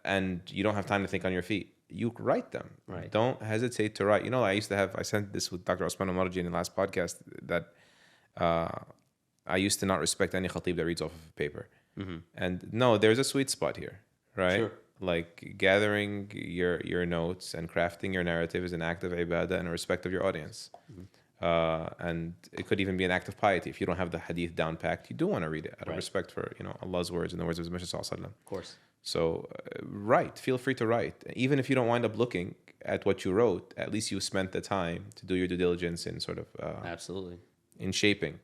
and you don't have time to think on your feet, you write them. Right. Don't hesitate to write. I sent this with Dr. Osman Al-Marji in the last podcast, that I used to not respect any khateeb that reads off of paper. And no, there's a sweet spot here, right? Sure. Like gathering your notes and crafting your narrative is an act of ibadah and a respect of your audience. And it could even be an act of piety. If you don't have the hadith down packed, you do want to read it out of respect for Allah's words and the words of His Messenger sallallahu alaihi wasallam. Of course. So write. Feel free to write. Even if you don't wind up looking at what you wrote, at least you spent the time to do your due diligence in sort of absolutely in shaping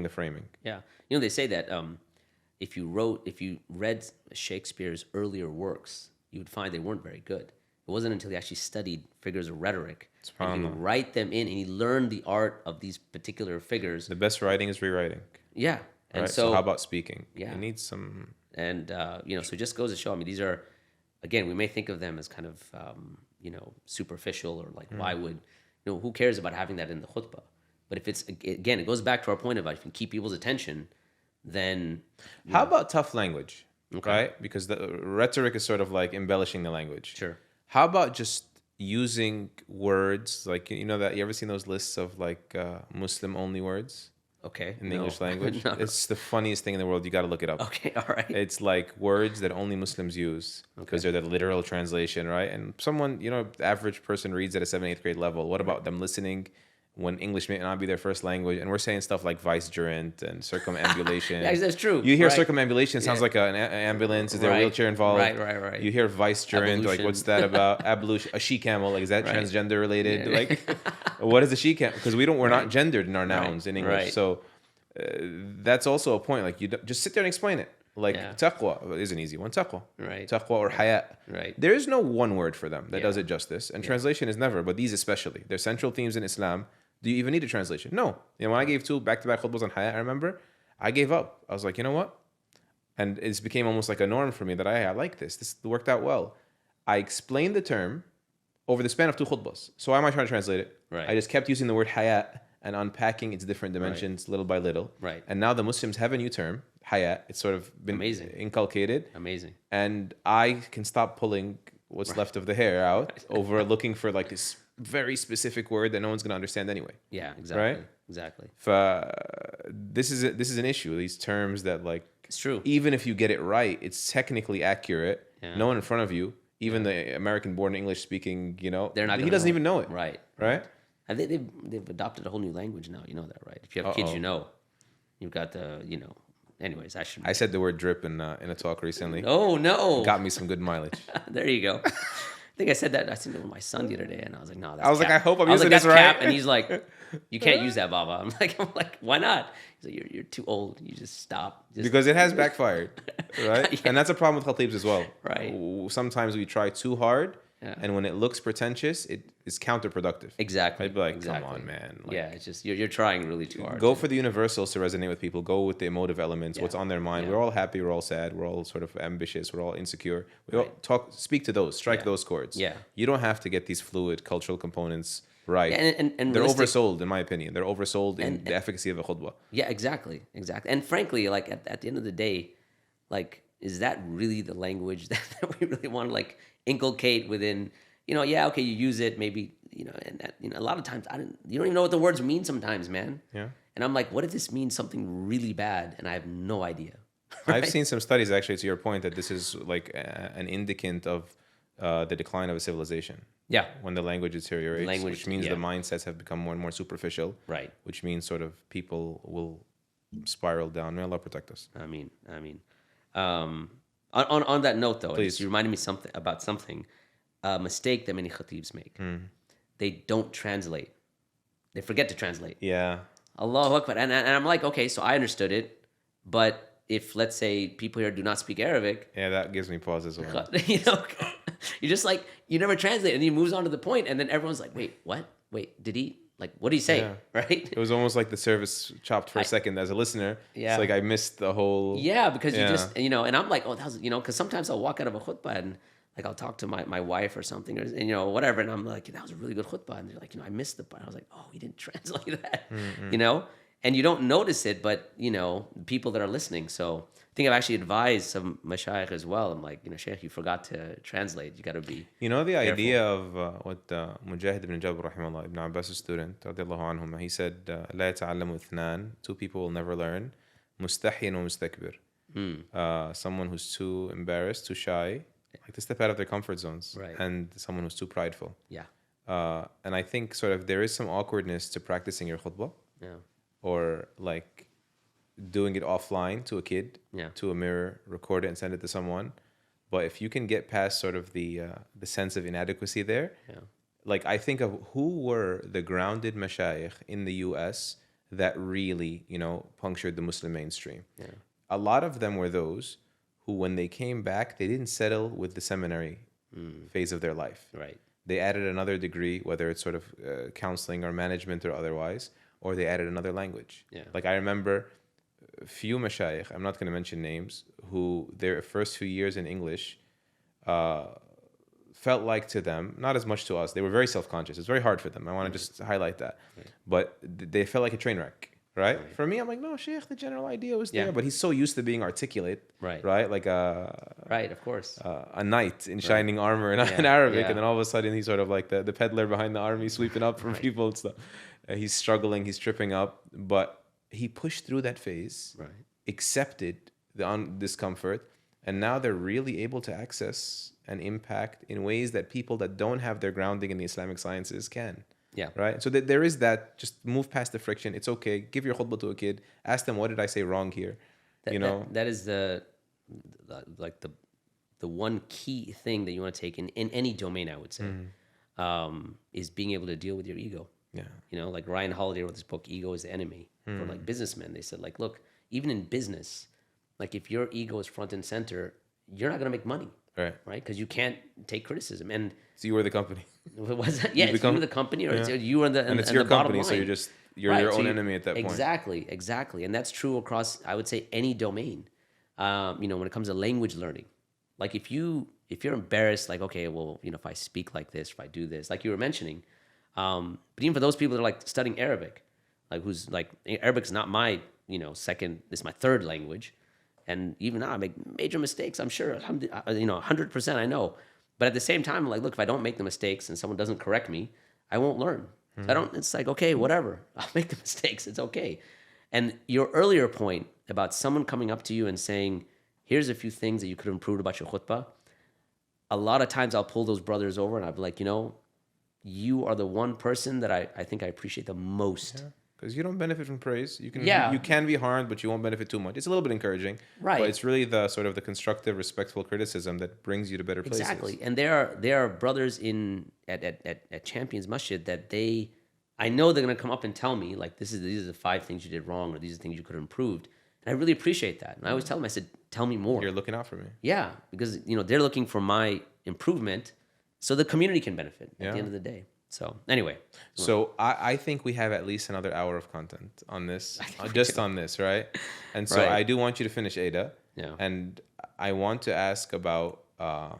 the framing. Yeah, they say that if you read Shakespeare's earlier works, you would find they weren't very good. It wasn't until he actually studied figures of rhetoric and he would write them in, and he learned the art of these particular figures. The best writing is rewriting. Yeah, and right? So how about speaking? Yeah, it needs some. And so it just goes to show. I mean, these are, again, we may think of them as kind of superficial, or like why would who cares about having that in the khutbah? But if it's, again, it goes back to our point about if you can keep people's attention, then... How about tough language? right? Because the rhetoric is sort of like embellishing the language. Sure. How about just using words like, you know, that you ever seen those lists of like Muslim only words Okay. in the English language? No. It's the funniest thing in the world. You got to look it up. Okay. All right. It's like words that only Muslims use because they're the literal translation, right? And someone, you know, the average person reads at a 7th, 8th grade level. What about them listening when English may not be their first language? And we're saying stuff like vicegerent and circumambulation. Yeah, that's true. You hear Right. circumambulation, sounds like an ambulance. Is there a Right. wheelchair involved? Right. You hear vicegerent, like Ablution. what's that about? Ablution, a she camel, like is that Right. transgender related? Yeah. Like, what is a she camel? Because we're not gendered in our nouns in English. Right. So that's also a point. Like, you just sit there and explain it. Like taqwa is an easy one. Taqwa, Right. Taqwa or hayat. Right. There is no one word for them that Yeah. does it justice, and translation is never. But these especially, they're central themes in Islam. Do you even need a translation? No. You know, when I gave 2 back-to-back khutbahs on hayat, I remember I gave up. I was like, you know what? And it became almost like a norm for me that I like this. This worked out well. I explained the term over the span of 2 khutbahs. So why am I trying to translate it? Right. I just kept using the word hayat and unpacking its different dimensions little by little. Right. And now the Muslims have a new term, hayat. It's sort of been Amazing. inculcated. Amazing. And I can stop pulling what's left of the hair out over looking for like this very specific word that no one's going to understand anyway. Yeah, exactly. Right? Exactly. This is an issue. These terms that, like, It's true. even if you get it right, it's technically accurate. Yeah. No one in front of you, even the American-born English-speaking, you know, They're not he gonna doesn't know even know it. Right. Right? I think they've adopted a whole new language now. You know that, right? If you have kids, you know. You've got the, you know. Anyways, I said the word drip in a talk recently. Oh, no. Got me some good mileage. There you go. I think I said that. I said it with my son the other day, and I was like, "No, that's." I was like, cap. I hope I'm I was using like, this that's right. cap. And he's like, "You can't use that, Baba." I'm like, "Why not?" He's like, "You're too old. You just stop." Because it has backfired, right? Yeah. And that's a problem with khateebs as well. Right. Sometimes we try too hard, Yeah. and when it looks pretentious, it is counterproductive. Exactly. I'd be like, exactly. come on, man. Like, Yeah, it's just you're trying really too hard. go for the universals to resonate with people. Go with the emotive elements. Yeah. What's on their mind. Yeah. We're all happy. We're all sad. We're all sort of ambitious. We're all insecure. We all Right. speak to those. Strike Yeah. those chords. Yeah. You don't have to get these fluid cultural components right. And they're realistic- oversold, in my opinion. They're oversold in the efficacy of a khutbah. Yeah, exactly. And frankly, like at the end of the day, like, is that really the language that we really want to like inculcate within? You know, yeah, okay, you use it, maybe, you know, and a lot of times you don't even know what the words mean sometimes, man. Yeah. And I'm like, what if this means something really bad and I have no idea? I've seen some studies, actually, to your point, that this is like an indicant of the decline of a civilization. Yeah. When the language deteriorates, Language, which means yeah. the mindsets have become more and more superficial. Right. Which means sort of people will spiral down. May Allah protect us. I mean. On that note, though, Please. you reminded me about something. A mistake that many khateebs make. They don't translate. They forget to translate. Yeah. Allahu Akbar. And I'm like, okay, so I understood it. But if, let's say, people here do not speak Arabic, Yeah, that gives me pause as well. you know, you're just like, you never translate. And he moves on to the point, and then everyone's like, wait, what? Wait, did he? Like, what did he say? Yeah. Right? It was almost like the service chopped for a second as a listener. Yeah. It's like I missed the whole... Yeah, because you Yeah. just, you know, and I'm like, oh, that was, you know, because sometimes I'll walk out of a khutbah and like I'll talk to my wife or something, or, and, you know, whatever. And I'm like, that was a really good khutbah. And they're like, you know, I missed the part. I was like, oh, he didn't translate that, you know? And you don't notice it, but, you know, people that are listening. So I think I've actually advised some mashayikh as well. I'm like, you know, Sheikh, you forgot to translate. You got to be... You know the idea of what Mujahid ibn Jabr, rahimahullah, Ibn Abbas' student, radiallahu anhum, he said, لا يتعلم اثنان, 2 people will never learn, مستحي ومستكبر. Someone who's too embarrassed, too shy, like to step out of their comfort zones, Right. and someone who's too prideful. Yeah. And I think sort of there is some awkwardness to practicing your khutbah, Yeah. or like doing it offline to a kid, Yeah. to a mirror, record it and send it to someone. But if you can get past sort of the sense of inadequacy there, Yeah. like I think of who were the grounded mashayikh in the U.S. that really, you know, punctured the Muslim mainstream. Yeah. A lot of them were those who, when they came back, they didn't settle with the seminary phase of their life. Right. They added another degree, whether it's sort of counseling or management or otherwise, or they added another language. Yeah. Like I remember a few mashayikh, I'm not going to mention names, who their first few years in English felt like to them, not as much to us, they were very self-conscious. It's very hard for them. I want to just highlight that. Right. But they felt like a train wreck, right? For me, I'm like, no, Sheikh, the general idea was there, but he's so used to being articulate, Right. Like Right, of course. a knight in shining armor in Arabic, and then all of a sudden he's sort of like the peddler behind the army, sweeping up from people and stuff. He's struggling, he's tripping up, but he pushed through that phase, accepted the discomfort, and now they're really able to access and impact in ways that people that don't have their grounding in the Islamic sciences can. Yeah. Right. So there is that. Just move past the friction. It's okay. Give your khutbah to a kid. Ask them, what did I say wrong here? That is the one key thing that you want to take in any domain, I would say, is being able to deal with your ego. Yeah. Like Ryan Holiday wrote this book, Ego is the Enemy, for like businessmen. They said, like, look, even in business, like if your ego is front and center, you're not going to make money. Right. Because you can't take criticism. And so you were the company. Was that? Yeah, you were the company, or you were the and it's your company, so you're your own enemy at that point. Exactly, and that's true across, I would say, any domain. When it comes to language learning, like if you're embarrassed, like, okay, well, if I speak like this, if I do this, like you were mentioning, but even for those people that are like studying Arabic, like who's like, Arabic's not my second, this is my third language. And even now I make major mistakes, I'm sure, 100% I know. But at the same time, I'm like, look, if I don't make the mistakes and someone doesn't correct me, I won't learn. It's like, okay, whatever. I'll make the mistakes. It's okay. And your earlier point about someone coming up to you and saying, here's a few things that you could have improved about your khutbah. A lot of times I'll pull those brothers over and I'll be like, you are the one person that I think I appreciate the most. Yeah. Because you don't benefit from praise. You can be harmed, but you won't benefit too much. It's a little bit encouraging. Right. But it's really the sort of the constructive, respectful criticism that brings you to better places. Exactly. And there are brothers at Champions Masjid that I know they're going to come up and tell me, like, these are the 5 things you did wrong, or these are the things you could have improved. And I really appreciate that. And I always tell them, I said, tell me more. You're looking out for me. Yeah. Because, they're looking for my improvement so the community can benefit at the end of the day. So anyway. So I think we have at least another hour of content on this, just on this, right? And so I do want you to finish AIDA. Yeah. And I want to ask about, I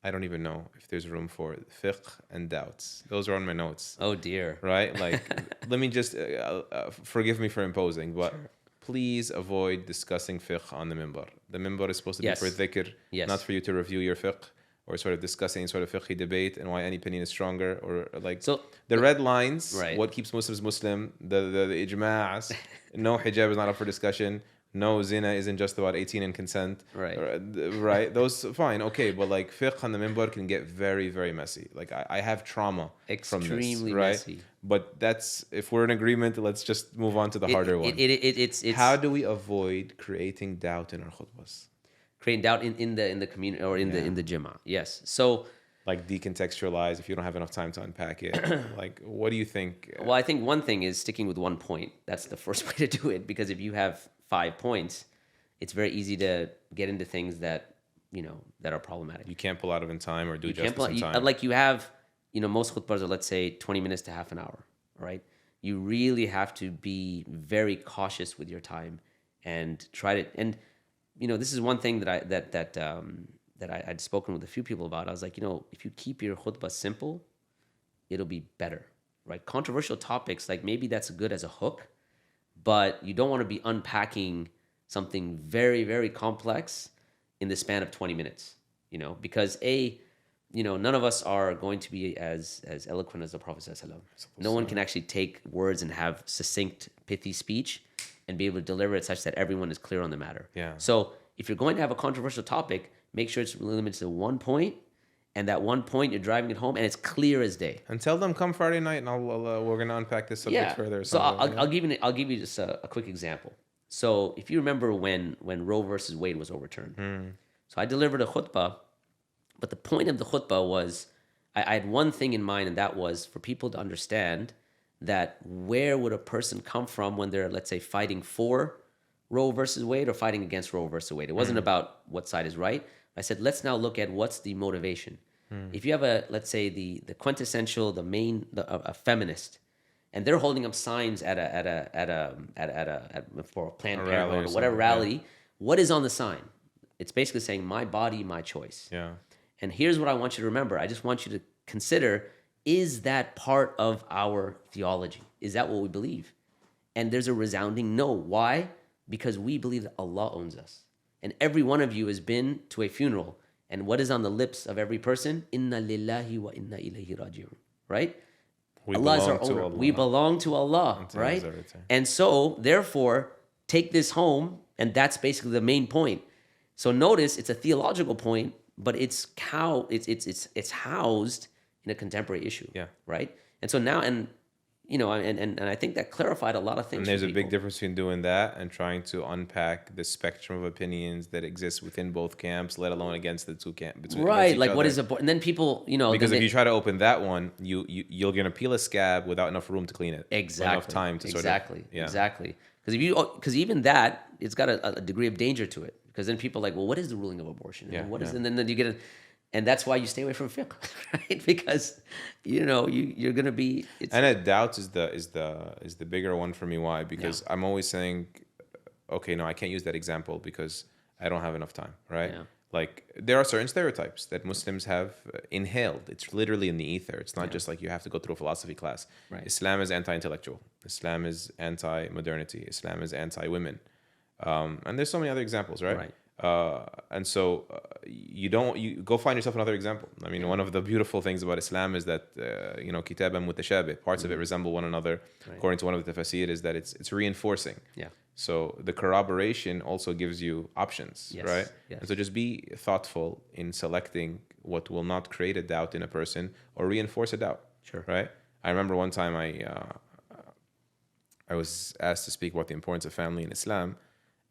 don't even know if there's room for fiqh and doubts. Those are on my notes. Oh, dear. Right? Like, let me just, forgive me for imposing, but please avoid discussing fiqh on the minbar. The minbar is supposed to be for dhikr, not for you to review your fiqh, or sort of discussing any sort of fiqhi debate and why any opinion is stronger, or like the red lines, what keeps Muslims Muslim, the ijma'as, no hijab is not up for discussion, no zina isn't just about 18 and consent, right? Those, fine, okay, but like fiqh on the minbar can get very, very messy. Like I have trauma from this, extremely right? messy. But that's, if we're in agreement, let's just move on to the harder one. It's how do we avoid creating doubt in our khutbahs? Creating doubt in the community or in the Jamaah. Yes. So like decontextualize if you don't have enough time to unpack it. Like, what do you think? Well, I think one thing is sticking with one point. That's the first way to do it, because if you have 5 points, it's very easy to get into things that that are problematic. You can't pull out of in time or do justice in time. Like you have, most khutbahs are, let's say, 20 minutes to half an hour, right? You really have to be very cautious with your time and try to. And this is one thing that I'd spoken with a few people about. I was like, if you keep your khutbah simple, it'll be better, right? Controversial topics, like maybe that's good as a hook, but you don't want to be unpacking something very, very complex in the span of 20 minutes, because none of us are going to be as eloquent as the Prophet ﷺ. No one can actually take words and have succinct, pithy speech and be able to deliver it such that everyone is clear on the matter. Yeah. So if you're going to have a controversial topic, make sure it's limited to one point, and that one point you're driving it home, and it's clear as day. And tell them, come Friday night, and we're gonna unpack this subject further. So I'll give you just a quick example. So if you remember when Roe versus Wade was overturned, so I delivered a khutbah, but the point of the khutbah was I had one thing in mind, and that was for people to understand that where would a person come from when they're, let's say, fighting for Roe versus Wade or fighting against Roe versus Wade. It wasn't about what side is right. I said, let's now look at what's the motivation. If you have let's say the quintessential, a feminist, and they're holding up signs for Planned Parenthood or whatever rally, what is on the sign? It's basically saying, my body, my choice. Yeah. And here's what I want you to remember. I just want you to consider, is that part of our theology? Is that what we believe? And there's a resounding no. Why? Because we believe that Allah owns us. And every one of you has been to a funeral. And what is on the lips of every person? Inna lillahi wa inna ilayhi raji'un. Right? Allah is our owner. We belong to Allah. Right? And so, therefore, take this home. And that's basically the main point. So notice it's a theological point, but it's housed in a contemporary issue. Yeah. Right? And so now, and I think that clarified a lot of things. And there's a big difference between doing that and trying to unpack the spectrum of opinions that exist within both camps, let alone against the two camps. Right, like what is important? And then people, because if you try to open that one, you're gonna peel a scab without enough room to clean it. Exactly. Enough time to Exactly. Because even that, it's got a degree of danger to it. Because then people are like, well, what is the ruling of abortion? And and then you get and that's why you stay away from fiqh, right? Because you're gonna be. And doubts is the bigger one for me. Why? Because I'm always saying, okay, no, I can't use that example because I don't have enough time, right? Yeah. Like there are certain stereotypes that Muslims have inhaled. It's literally in the ether. It's not just like you have to go through a philosophy class. Right. Islam is anti-intellectual. Islam is anti-modernity. Islam is anti-women. And there's so many other examples, right? Right. And so you go find yourself another example. I mean, one of the beautiful things about Islam is that kitab and mutashabih, parts of it resemble one another. Right. According to one of the tafsir, is that it's reinforcing. Yeah. So the corroboration also gives you options, right? Yes. And so just be thoughtful in selecting what will not create a doubt in a person or reinforce a doubt. Sure. Right. I remember one time I was asked to speak about the importance of family in Islam.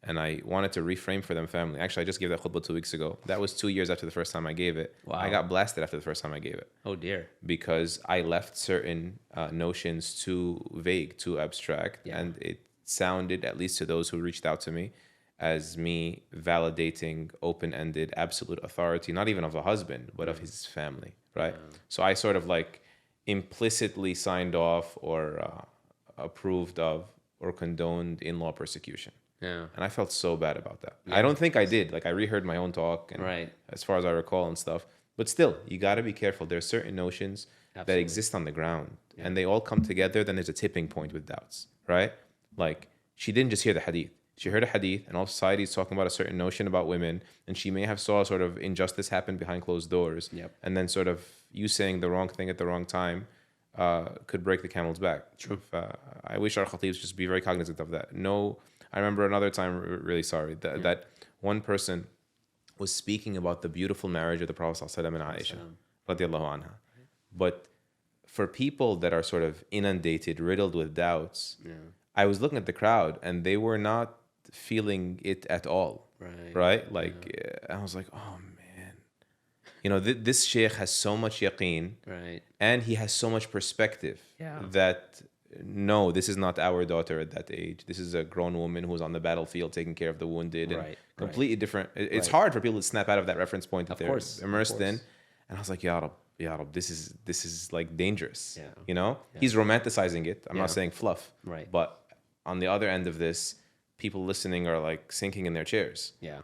And I wanted to reframe for them family. Actually, I just gave that khutbah 2 weeks ago. That was 2 years after the first time I gave it. Wow. I got blasted after the first time I gave it. Oh, dear. Because I left certain notions too vague, too abstract. Yeah. And it sounded, at least to those who reached out to me, as me validating open-ended absolute authority, not even of a husband, but of his family, right? Yeah. So I sort of like implicitly signed off or approved of or condoned in-law persecution. Yeah. And I felt so bad about that. Yeah. I don't think I did. Like I reheard my own talk and as far as I recall and stuff. But still, you got to be careful. There are certain notions that exist on the ground and they all come together. Then there's a tipping point with doubts, right? Like she didn't just hear the hadith. She heard a hadith and all society is talking about a certain notion about women. And she may have saw sort of injustice happen behind closed doors. Yep. And then sort of you saying the wrong thing at the wrong time could break the camel's back. True. I wish our khateebs just be very cognizant of that. No. I remember another time, really sorry, that one person was speaking about the beautiful marriage of the Prophet ﷺ and Aisha, radiallahu anha. But for people that are sort of inundated, riddled with doubts, I was looking at the crowd and they were not feeling it at all, right? Like, I was like, oh man. This sheikh has so much yaqeen, and he has so much perspective that... No, this is not our daughter at that age. This is a grown woman who's on the battlefield taking care of the wounded. And completely different. It's hard for people to snap out of that reference point that they're immersed in. And I was like, Ya Rab, this is like dangerous. Yeah. He's romanticizing it. I'm not saying fluff. Right. But on the other end of this, people listening are like sinking in their chairs. Yeah.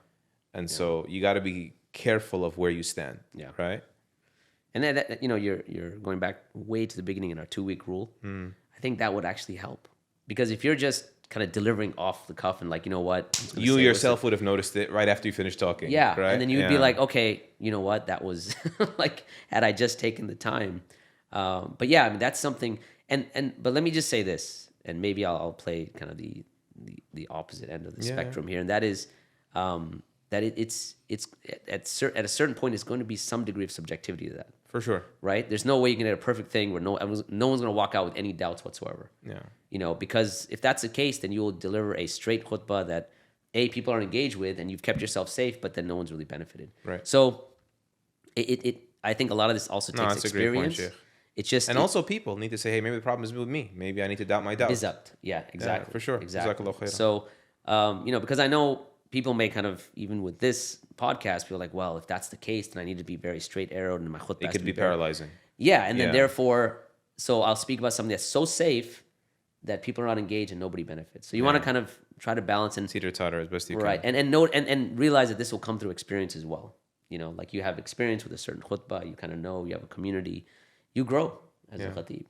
And so you got to be careful of where you stand. Yeah. Right. And then you're going back way to the beginning in our 2-week rule. I think that would actually help, because if you're just kind of delivering off the cuff and like, you know what, you yourself would have noticed it right after you finished talking. Yeah. Right? And then you'd be like, okay, you know what, that was like, had I just taken the time. But yeah, I mean, that's something. But let me just say this, and maybe I'll play kind of the opposite end of the spectrum here. And that is, that it's at a certain point, it's going to be some degree of subjectivity to that. For sure. Right? There's no way you can get a perfect thing where no one's going to walk out with any doubts whatsoever. Yeah. Because if that's the case, then you will deliver a straight khutbah that people are engaged with, and you've kept yourself safe, but then no one's really benefited. Right. So I think a lot of this also takes experience. A great point, Sheikh. It's just also people need to say, hey, maybe the problem is with me. Maybe I need to doubt my doubt. Bizabt. Yeah, exactly. Yeah, for sure. Exactly. So because I know people may kind of, even with this podcast, feel like, well, if that's the case, then I need to be very straight arrowed in my khutbah. It could be paralyzing. Yeah, and then therefore, so I'll speak about something that's so safe that people are not engaged and nobody benefits. So you want to kind of try to balance and teeter-totter as best you can. Right, and note and realize that this will come through experience as well. Like you have experience with a certain khutbah, you kind of know, you have a community, you grow as a khateeb.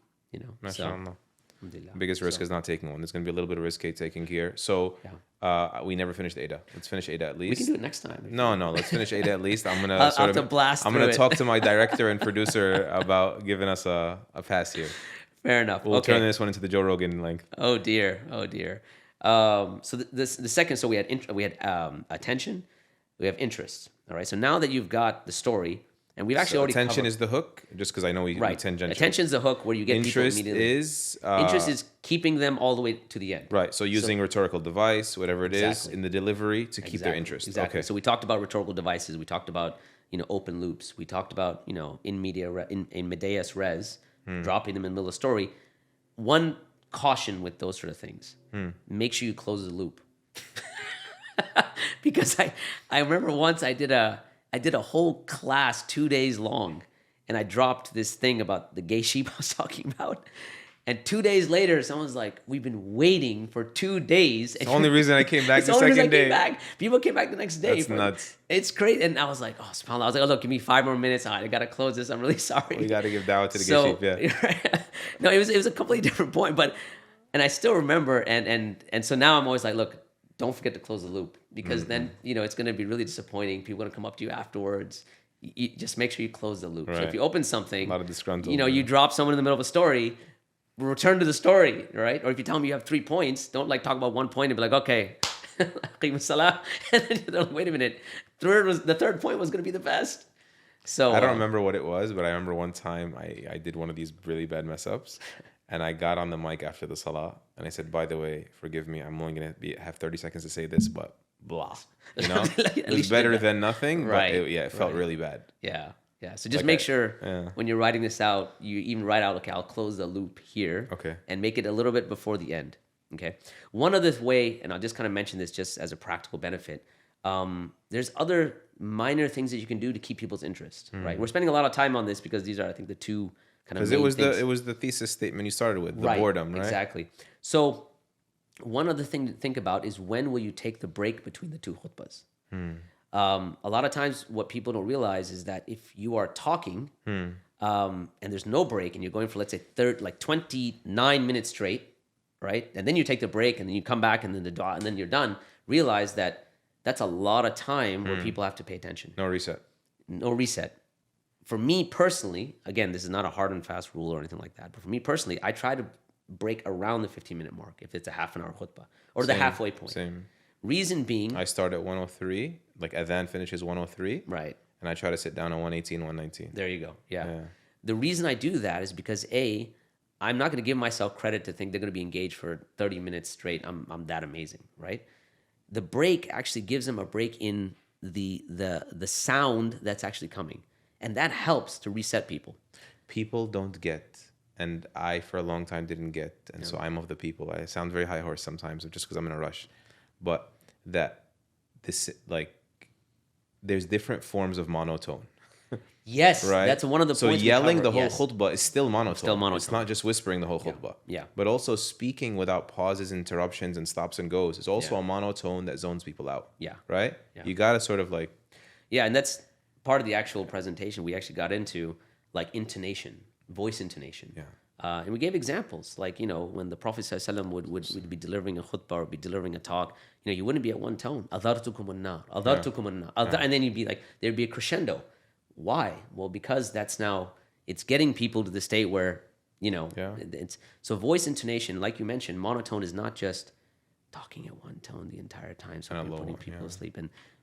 MashaAllah. Alhamdulillah. Biggest risk is not taking one. There's going to be a little bit of risk taking here. So we never finished AIDA. Let's finish AIDA at least. We can do it next time. No, let's finish AIDA at least. I'm gonna I'm gonna talk to my director and producer about giving us a pass here. Fair enough. We'll turn this one into the Joe Rogan length. Oh dear. So the second, so we had attention, we have interest. All right. So now that you've got the story, and we've actually already attention covered, is the hook, just because I know we tangential. Attention's the hook where you get interest people immediately. Interest is keeping them all the way to the end. Right. So using rhetorical device, whatever it is, in the delivery to keep their interest. Exactly. Okay. So we talked about rhetorical devices. We talked about open loops. We talked about in medias res, dropping them in the middle of the story. One caution with those sort of things: make sure you close the loop. Because I remember once I did a whole class 2 days long, and I dropped this thing about the gay sheep I was talking about. And 2 days later, someone's like, "We've been waiting for 2 days." It's the only reason I came back the second day. People came back the next day. That's nuts. It's great. And I was like, "Oh, subhanAllah." I was like, "Oh, look, give me 5 more minutes. I got to close this. I'm really sorry." We got to give dawah to the gay sheep, yeah. No, it was a completely different point. And I still remember. And so now I'm always like, look, don't forget to close the loop, because then, it's going to be really disappointing. People are going to come up to you afterwards. You just make sure you close the loop. Right. So if you open something, a lot of disgruntled, you drop someone in the middle of a story, return to the story, right? Or if you tell them you have 3 points, don't talk about 1 point and be like, okay, and then you're like, wait a minute, the third point was going to be the best. So I don't remember what it was, but I remember one time I did one of these really bad mess ups, and I got on the mic after the salah and I said, "By the way, forgive me, I'm only going to have 30 seconds to say this, but blah." It was better than nothing, right? But it felt really bad. Yeah. So just make sure when you're writing this out, you even write out, okay, I'll close the loop here, okay, and make it a little bit before the end. Okay. One other way, and I'll just kind of mention this just as a practical benefit. There's other minor things that you can do to keep people's interest, right? We're spending a lot of time on this because these are, I think, the two kind of main things. It was the thesis statement you started with, the boredom, right? Exactly. So one other thing to think about is, when will you take the break between the two khutbas? A lot of times what people don't realize is that if you are talking and there's no break, and you're going for, let's say, 29 minutes straight, right? And then you take the break, and then you come back, and then and then you're done. Realize that that's a lot of time where people have to pay attention. No reset. For me personally, again, this is not a hard and fast rule or anything like that, but for me personally, I try to break around the 15-minute mark if it's a half an hour khutbah, or the halfway point. Same. Reason being, I start at 103, like adhan finishes 103. Right. And I try to sit down at 118, 119. There you go. Yeah. The reason I do that is because I'm not going to give myself credit to think they're going to be engaged for 30 minutes straight. I'm that amazing, right? The break actually gives them a break in the sound that's actually coming, and that helps to reset people. People don't get, and I for a long time didn't get, and so I'm of the people. I sound very high horse sometimes, just because I'm in a rush, but that this, like, there's different forms of monotone. Yes, right? That's one of the points. So yelling the whole khutbah is still monotone. Still monotone. It's not just whispering the whole khutbah. Yeah. But also speaking without pauses, interruptions, and stops and goes is also a monotone that zones people out. Yeah. Right? Yeah. You got to sort of like... Yeah, and that's part of the actual presentation. We actually got into, like, intonation, voice intonation. Yeah. And we gave examples, like, when the Prophet ﷺ would be delivering a khutbah or be delivering a talk, you wouldn't be at one tone. Adartukum an-nar, adartukum an-nar. And then you'd be like, there'd be a crescendo. Why? Well, because it's getting people to the state where, it's, so voice intonation, like you mentioned, monotone is not just talking at one tone the entire time, so you're putting people asleep,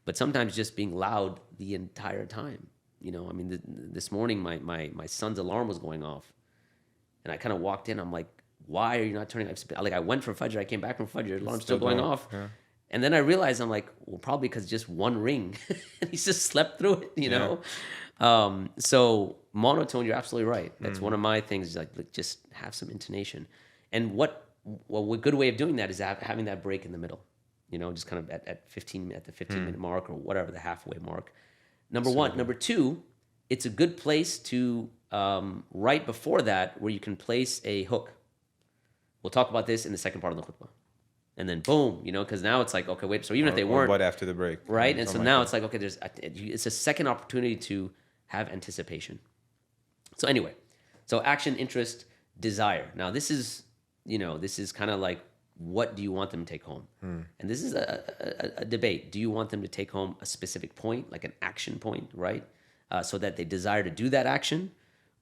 but sometimes just being loud the entire time. This morning my son's alarm was going off, and I kind of walked in. I'm like, why are you not turning? Like, I went for Fajr, I came back from Fajr, alarm's still going off. Yeah. And then I realized, I'm like, well, probably because just one ring. And he's just slept through it, you know? So monotone, you're absolutely right. That's one of my things, like just have some intonation. And a good way of doing that is having that break in the middle, just kind of at the 15-minute mark, or whatever, the halfway mark. Number one. Number two, it's a good place to, right before that, where you can place a hook. We'll talk about this in the second part of the khutbah. And then boom, because now it's like, okay, wait. So even if they weren't, but after the break, right? And so now it's like, okay, it's a second opportunity to have anticipation. So anyway, so action, interest, desire. Now this is this is kind of like, what do you want them to take home? And this is a debate. Do you want them to take home a specific point, like an action point, right? So that they desire to do that action?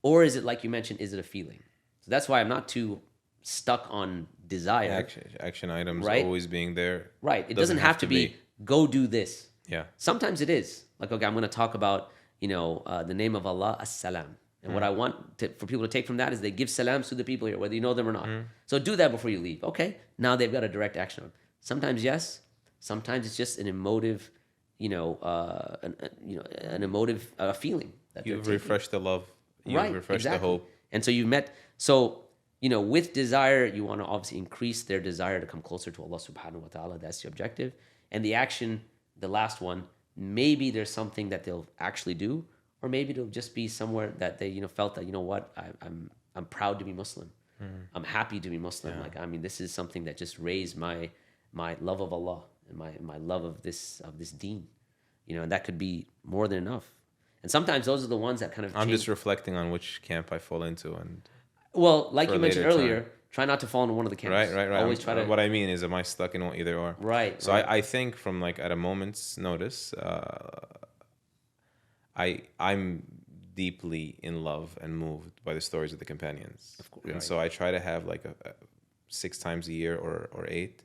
Or is it, like you mentioned, is it a feeling? So that's why I'm not too stuck on desire. Action items right? always being there. Right. It doesn't have to be, go do this. Yeah. Sometimes it is. Like, okay, I'm going to talk about, the name of Allah, as-salam. And what I want for people to take from that is they give salams to the people here, whether you know them or not. So do that before you leave. Okay, now they've got a direct action. Sometimes yes, sometimes it's just an emotive, an emotive feeling. That You've refreshed the love. You've refreshed the hope. And so you've met. So with desire, you want to obviously increase their desire to come closer to Allah Subhanahu wa Taala. That's the objective. And the action, the last one, maybe there's something that they'll actually do. Or maybe it'll just be somewhere that they, felt that, I'm proud to be Muslim. I'm happy to be Muslim. Yeah. This is something that just raised my love of Allah and my love of this deen. And that could be more than enough. And sometimes those are the ones that kind of I'm just reflecting on which camp I fall into. And well, like you mentioned earlier, try not to fall into one of the camps. Right. Always try to. What I mean is, am I stuck in either or? Right. So I think from at a moment's notice, I'm deeply in love and moved by the stories of the companions. Of course. And so I try to have a 6 times a year or 8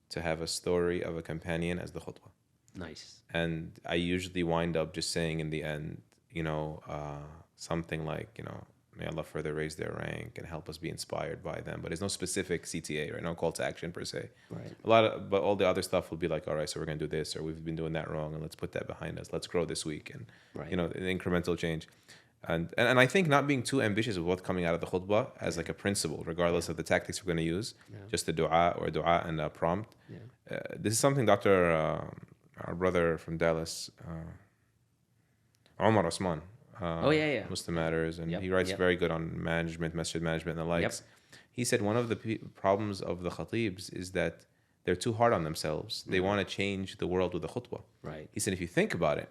to have a story of a companion as the khutbah. Nice. And I usually wind up just saying in the end, something like, may Allah further raise their rank and help us be inspired by them. But there's no specific CTA, right? No call to action per se. Right. But all the other stuff will be like, all right, so we're going to do this, or we've been doing that wrong, and let's put that behind us. Let's grow this week, and the incremental change. And I think not being too ambitious with what's coming out of the khutbah as a principle, regardless of the tactics we're going to use, just a dua and a prompt. Yeah. This is something Dr. Our brother from Dallas, Omar Osman, Muslim Matters, and he writes very good on management, masjid management, and the likes. He said one of the problems of the khateebs is that they're too hard on themselves. They want to change the world with a khutbah. Right. He said, if you think about it,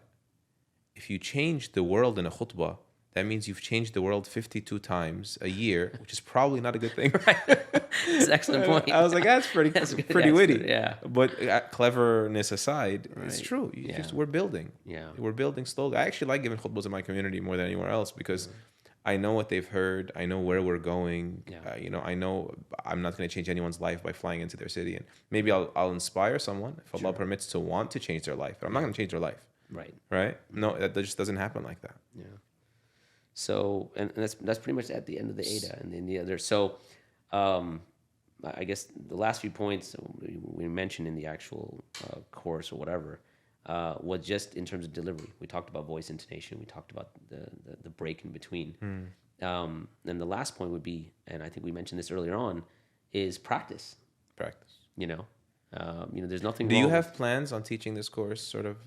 if you change the world in a khutbah, that means you've changed the world 52 times a year, which is probably not a good thing. That's an excellent point. I was like, that's pretty witty. Good, yeah. But cleverness aside, it's true. We're building. Yeah. We're building slowly. I actually like giving khutbahs in my community more than anywhere else because I know what they've heard. I know where we're going. Yeah. I know I'm not going to change anyone's life by flying into their city. And maybe I'll inspire someone, if Allah permits, to want to change their life. But I'm not going to change their life. Right? No, that just doesn't happen like that. Yeah. So, and that's pretty much at the end of the AIDA and then the other. So, I guess the last few points we mentioned in the actual course or whatever was just in terms of delivery. We talked about voice intonation. We talked about the break in between. And the last point would be, and I think we mentioned this earlier on, is practice. There's nothing wrong. Do you have plans on teaching this course sort of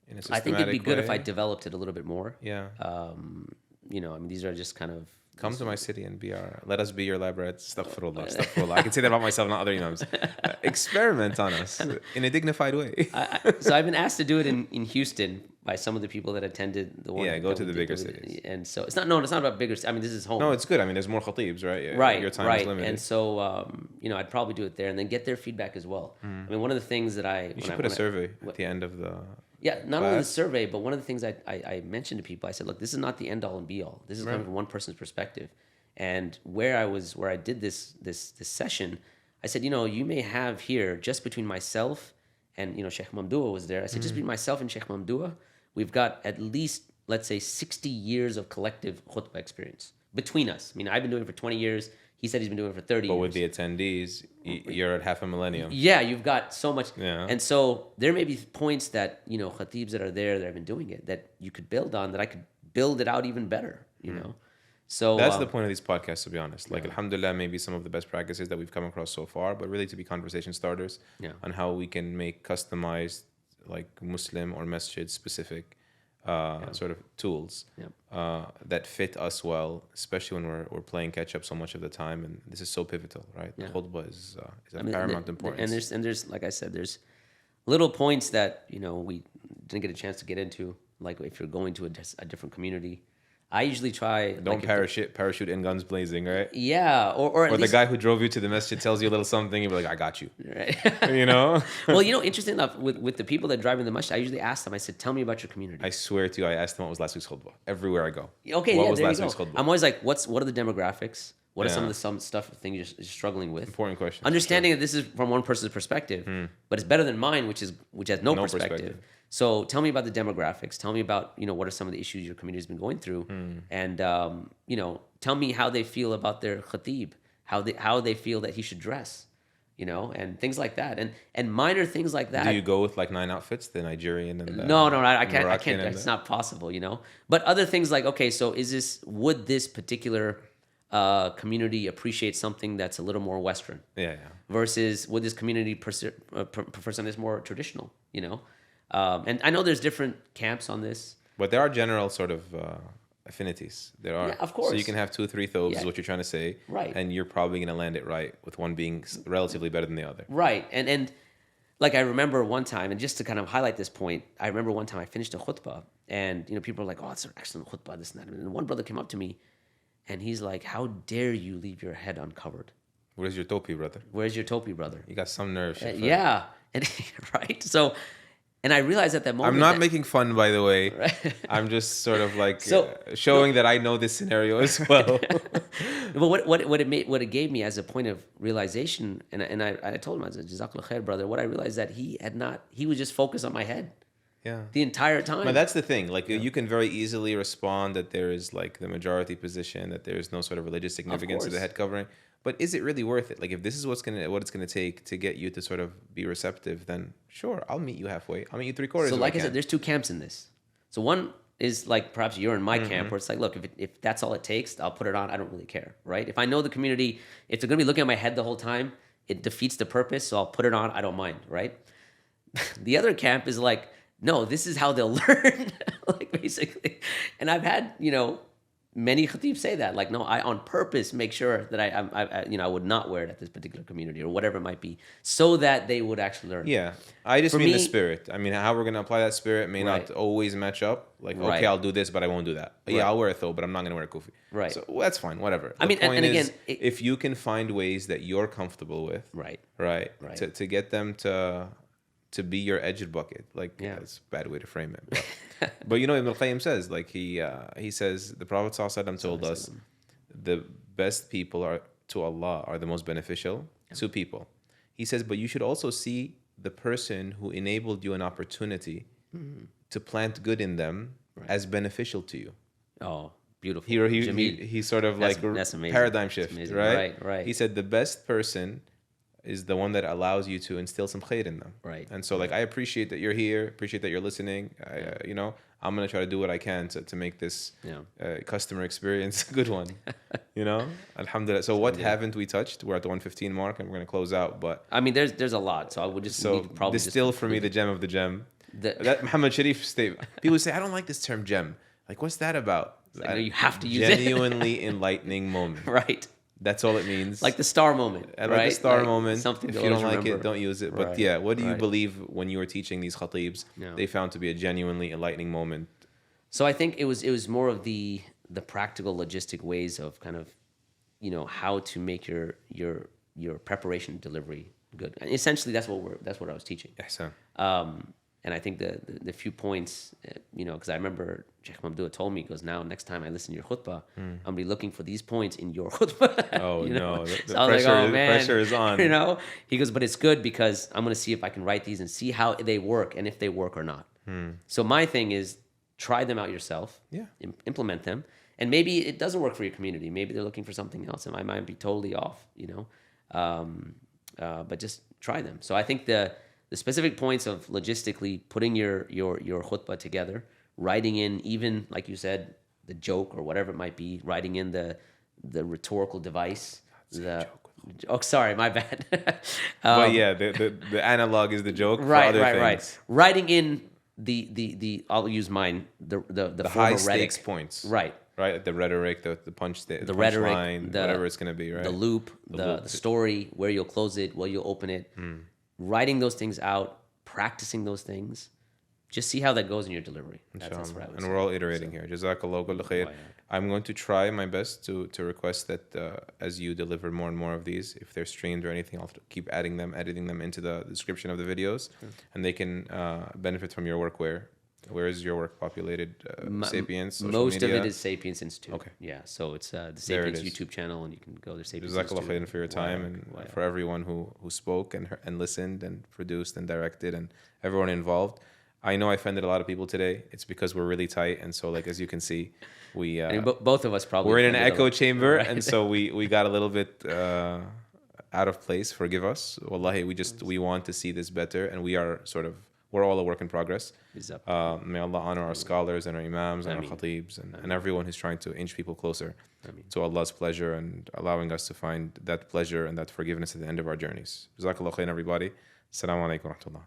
in a systematic way? I think it'd be good if I developed it a little bit more. Yeah. These are just kind of... Come to my city and let us be your lab rats. Astaghfirullah. I can say that about myself, not other imams. Experiment on us in a dignified way. So I've been asked to do it in Houston by some of the people that attended the one. Yeah, go to the bigger cities. And so it's not about bigger. This is home. No, it's good. There's more khateebs, right? Right. Your time is limited. And so, I'd probably do it there and then get their feedback as well. One of the things that you should put a survey at the end of the. Yeah, not only the survey, but one of the things I mentioned to people, I said, look, this is not the end all and be all. This is coming from one person's perspective. And where I did this session, I said, you may have here just between myself and Sheikh Mamdouh was there. I said, just between myself and Sheikh Mamdouh, we've got at least, let's say, 60 years of collective khutbah experience between us. I've been doing it for 20 years. He said he's been doing it for 30 years. But with the attendees, you're at half a millennium. Yeah, you've got so much. Yeah. And so there may be points that, khateebs that are there that have been doing it that you could build on, that I could build it out even better, know. So that's the point of these podcasts, to be honest. Alhamdulillah, maybe some of the best practices that we've come across so far, but really to be conversation starters on how we can make customized, Muslim or masjid specific sort of tools that fit us well, especially when we're playing catch up so much of the time. And this is so pivotal, right? The khutbah is of paramount importance. And there's, like I said, there's little points that we didn't get a chance to get into, like if you're going to a different community. I usually try. Don't parachute in guns blazing, right? Yeah, or at Or the least, guy who drove you to the masjid tells you a little something, you're like, I got you. right. You know? Well, interesting enough, with the people that drive in the masjid, I usually ask them. I said, "Tell me about your community." I swear to you, I asked them what was last week's khutbah. Everywhere I go. Okay, what yeah, was there last you week's go. khutbah? I'm always like, what are the demographics? What are some Yeah. of the things you're struggling with? Important question. Understanding that this is from one person's perspective, but it's better than mine, which has no perspective. So tell me about the demographics. Tell me about what are some of the issues your community has been going through, and tell me how they feel about their khateeb, how they feel that he should dress, and things like that, and minor things like that. Do you go with like 9 outfits, the Nigerian and the No, I can't. I Moroccan can't. and It's not possible, But other things like, okay, so would this particular community appreciate something that's a little more Western? Yeah. Versus would this community prefer something that's more traditional? And I know there's different camps on this. But there are general sort of affinities. There are. Yeah, of course. So you can have 2 or 3 thobes, Yeah. is what you're trying to say. Right. And you're probably going to land it right, with one being relatively better than the other. Right. And like I remember one time, and just to kind of highlight this point, I remember one time I finished a khutbah, and people were like, "Oh, it's an excellent khutbah, this and that." And one brother came up to me, and he's like, "How dare you leave your head uncovered? Where's your topi, brother? Where's your topi, brother?" You got some nerve. Yeah. And right. So, and I realized at that moment, I'm not making fun, by the way. Right. I'm just sort of like So- showing that I know this scenario as well. But what it gave me as a point of realization, and I told him, I said, "Jazakallah khair, brother." What I realized that he was just focused on my head Yeah. the entire time. But that's the thing. Like, you can very easily respond that there is like the majority position, that there is no sort of religious significance to the course. head covering. But is it really worth it? Like, if this is what it's gonna take to get you to sort of be receptive, then sure, I'll meet you halfway. I'll meet you 3/4. So like I said, there's 2 camps in this. So one is like perhaps you're in my camp, where it's like, look, if that's all it takes, I'll put it on. I don't really care, right? If I know the community, if they're gonna be looking at my head the whole time, it defeats the purpose. So I'll put it on. I don't mind, right? The other camp is like, no, this is how they'll learn, like basically. And I've had many khateebs say that, like, no, I on purpose make sure that I would not wear it at this particular community or whatever it might be, so that they would actually learn. Yeah, I just For mean the me- spirit. I mean, how we're gonna apply that spirit may Right. not always match up. Like, Right. okay, I'll do this, but I won't do that. Right. Yeah, I'll wear a thobe, but I'm not gonna wear a kufi. Right. So that's fine. Whatever. I mean, and point is, again, if you can find ways that you're comfortable with, Right. right, Right. to get them to be your edged bucket, like, Yeah. that's a bad way to frame it. But Ibn al-Qayyim says, like, he says, the Prophet ﷺ told us, the best people to Allah are the most beneficial to people. He says, but you should also see the person who enabled you an opportunity to plant good in them as beneficial to you. Oh, beautiful. He sort of That's like amazing. paradigm That's shift, amazing. right? Right. He said the best person is the one that allows you to instill some khair in them. Right. And so, like, I appreciate that you're here, appreciate that you're listening. I'm going to try to do what I can to make this customer experience a good one. Alhamdulillah. So what haven't we touched? We're at the 1:15 mark, and we're going to close out. But I mean, there's a lot, so I would just so probably distill for me the gem of the gem. That Muhammad Sharif statement. People say, I don't like this term gem. Like, what's that about? Like, no, you have to use it. Genuinely enlightening moment. Right. That's all it means. Like the star moment, Like right? the star Like moment. Something if to you don't always like remember. it, don't use it. But Right, yeah, what do you right. believe when you were teaching these khateebs? Yeah. They found to be a genuinely enlightening moment. So I think it was more of the practical logistic ways of kind of, how to make your preparation delivery good. And essentially, that's what I was teaching. Ihsan. And I think the few points, because I remember Sheikh Mohammad told me, he goes, now next time I listen to your khutbah, I'm gonna be looking for these points in your khutbah. Oh no, the So I was pressure, like, oh, man. pressure is on. He goes, but it's good because I'm gonna see if I can write these and see how they work and if they work or not. So my thing is, try them out yourself. Yeah. Implement them, and maybe it doesn't work for your community. Maybe they're looking for something else, and I might be totally off. But just try them. So I think the specific points of logistically putting your khutbah together, writing in, even like you said, the joke or whatever it might be, writing in the rhetorical device. Oh, sorry, my bad. But yeah, the analog is the joke. Right, for other right. things. Writing in the I'll use mine, the high form stakes rhetoric. points. Right. Right, the rhetoric, the punch, the rhetoric, line, whatever it's gonna be, right? The loop, the story, where you'll close it, where you'll open it. Writing those things out, practicing those things, just see how that goes in your delivery. That's what I Inshallah. would And say. we're all iterating here. Jazakallah kullu khair. Wa yak. I'm going to try my best to request that as you deliver more and more of these, if they're streamed or anything, I'll keep adding them, editing them into the description of the videos, and they can benefit from your work. Where is your work populated? Sapiens, social Most media? of it is Sapiens Institute. Okay. Yeah, so it's the There it Sapiens is. YouTube channel, and you can go to Sapiens Jazakallah Institute. khairan for your time and for everyone who spoke and listened and produced and directed and everyone involved. I know I offended a lot of people today. It's because we're really tight, and so like as you can see, we I mean, both of us probably. we're in an offended a echo lot. chamber, Right. and so we got a little bit out of place. Forgive us. Wallahi, we want to see this better, and we're all a work in progress. Bizarre. May Allah honor our scholars and our imams and Ameen. our khateebs and everyone who's trying to inch people closer Ameen. to Allah's pleasure and allowing us to find that pleasure and that forgiveness at the end of our journeys. Jazakallah khairan, everybody. Assalamu alaikum wa rahmatullah.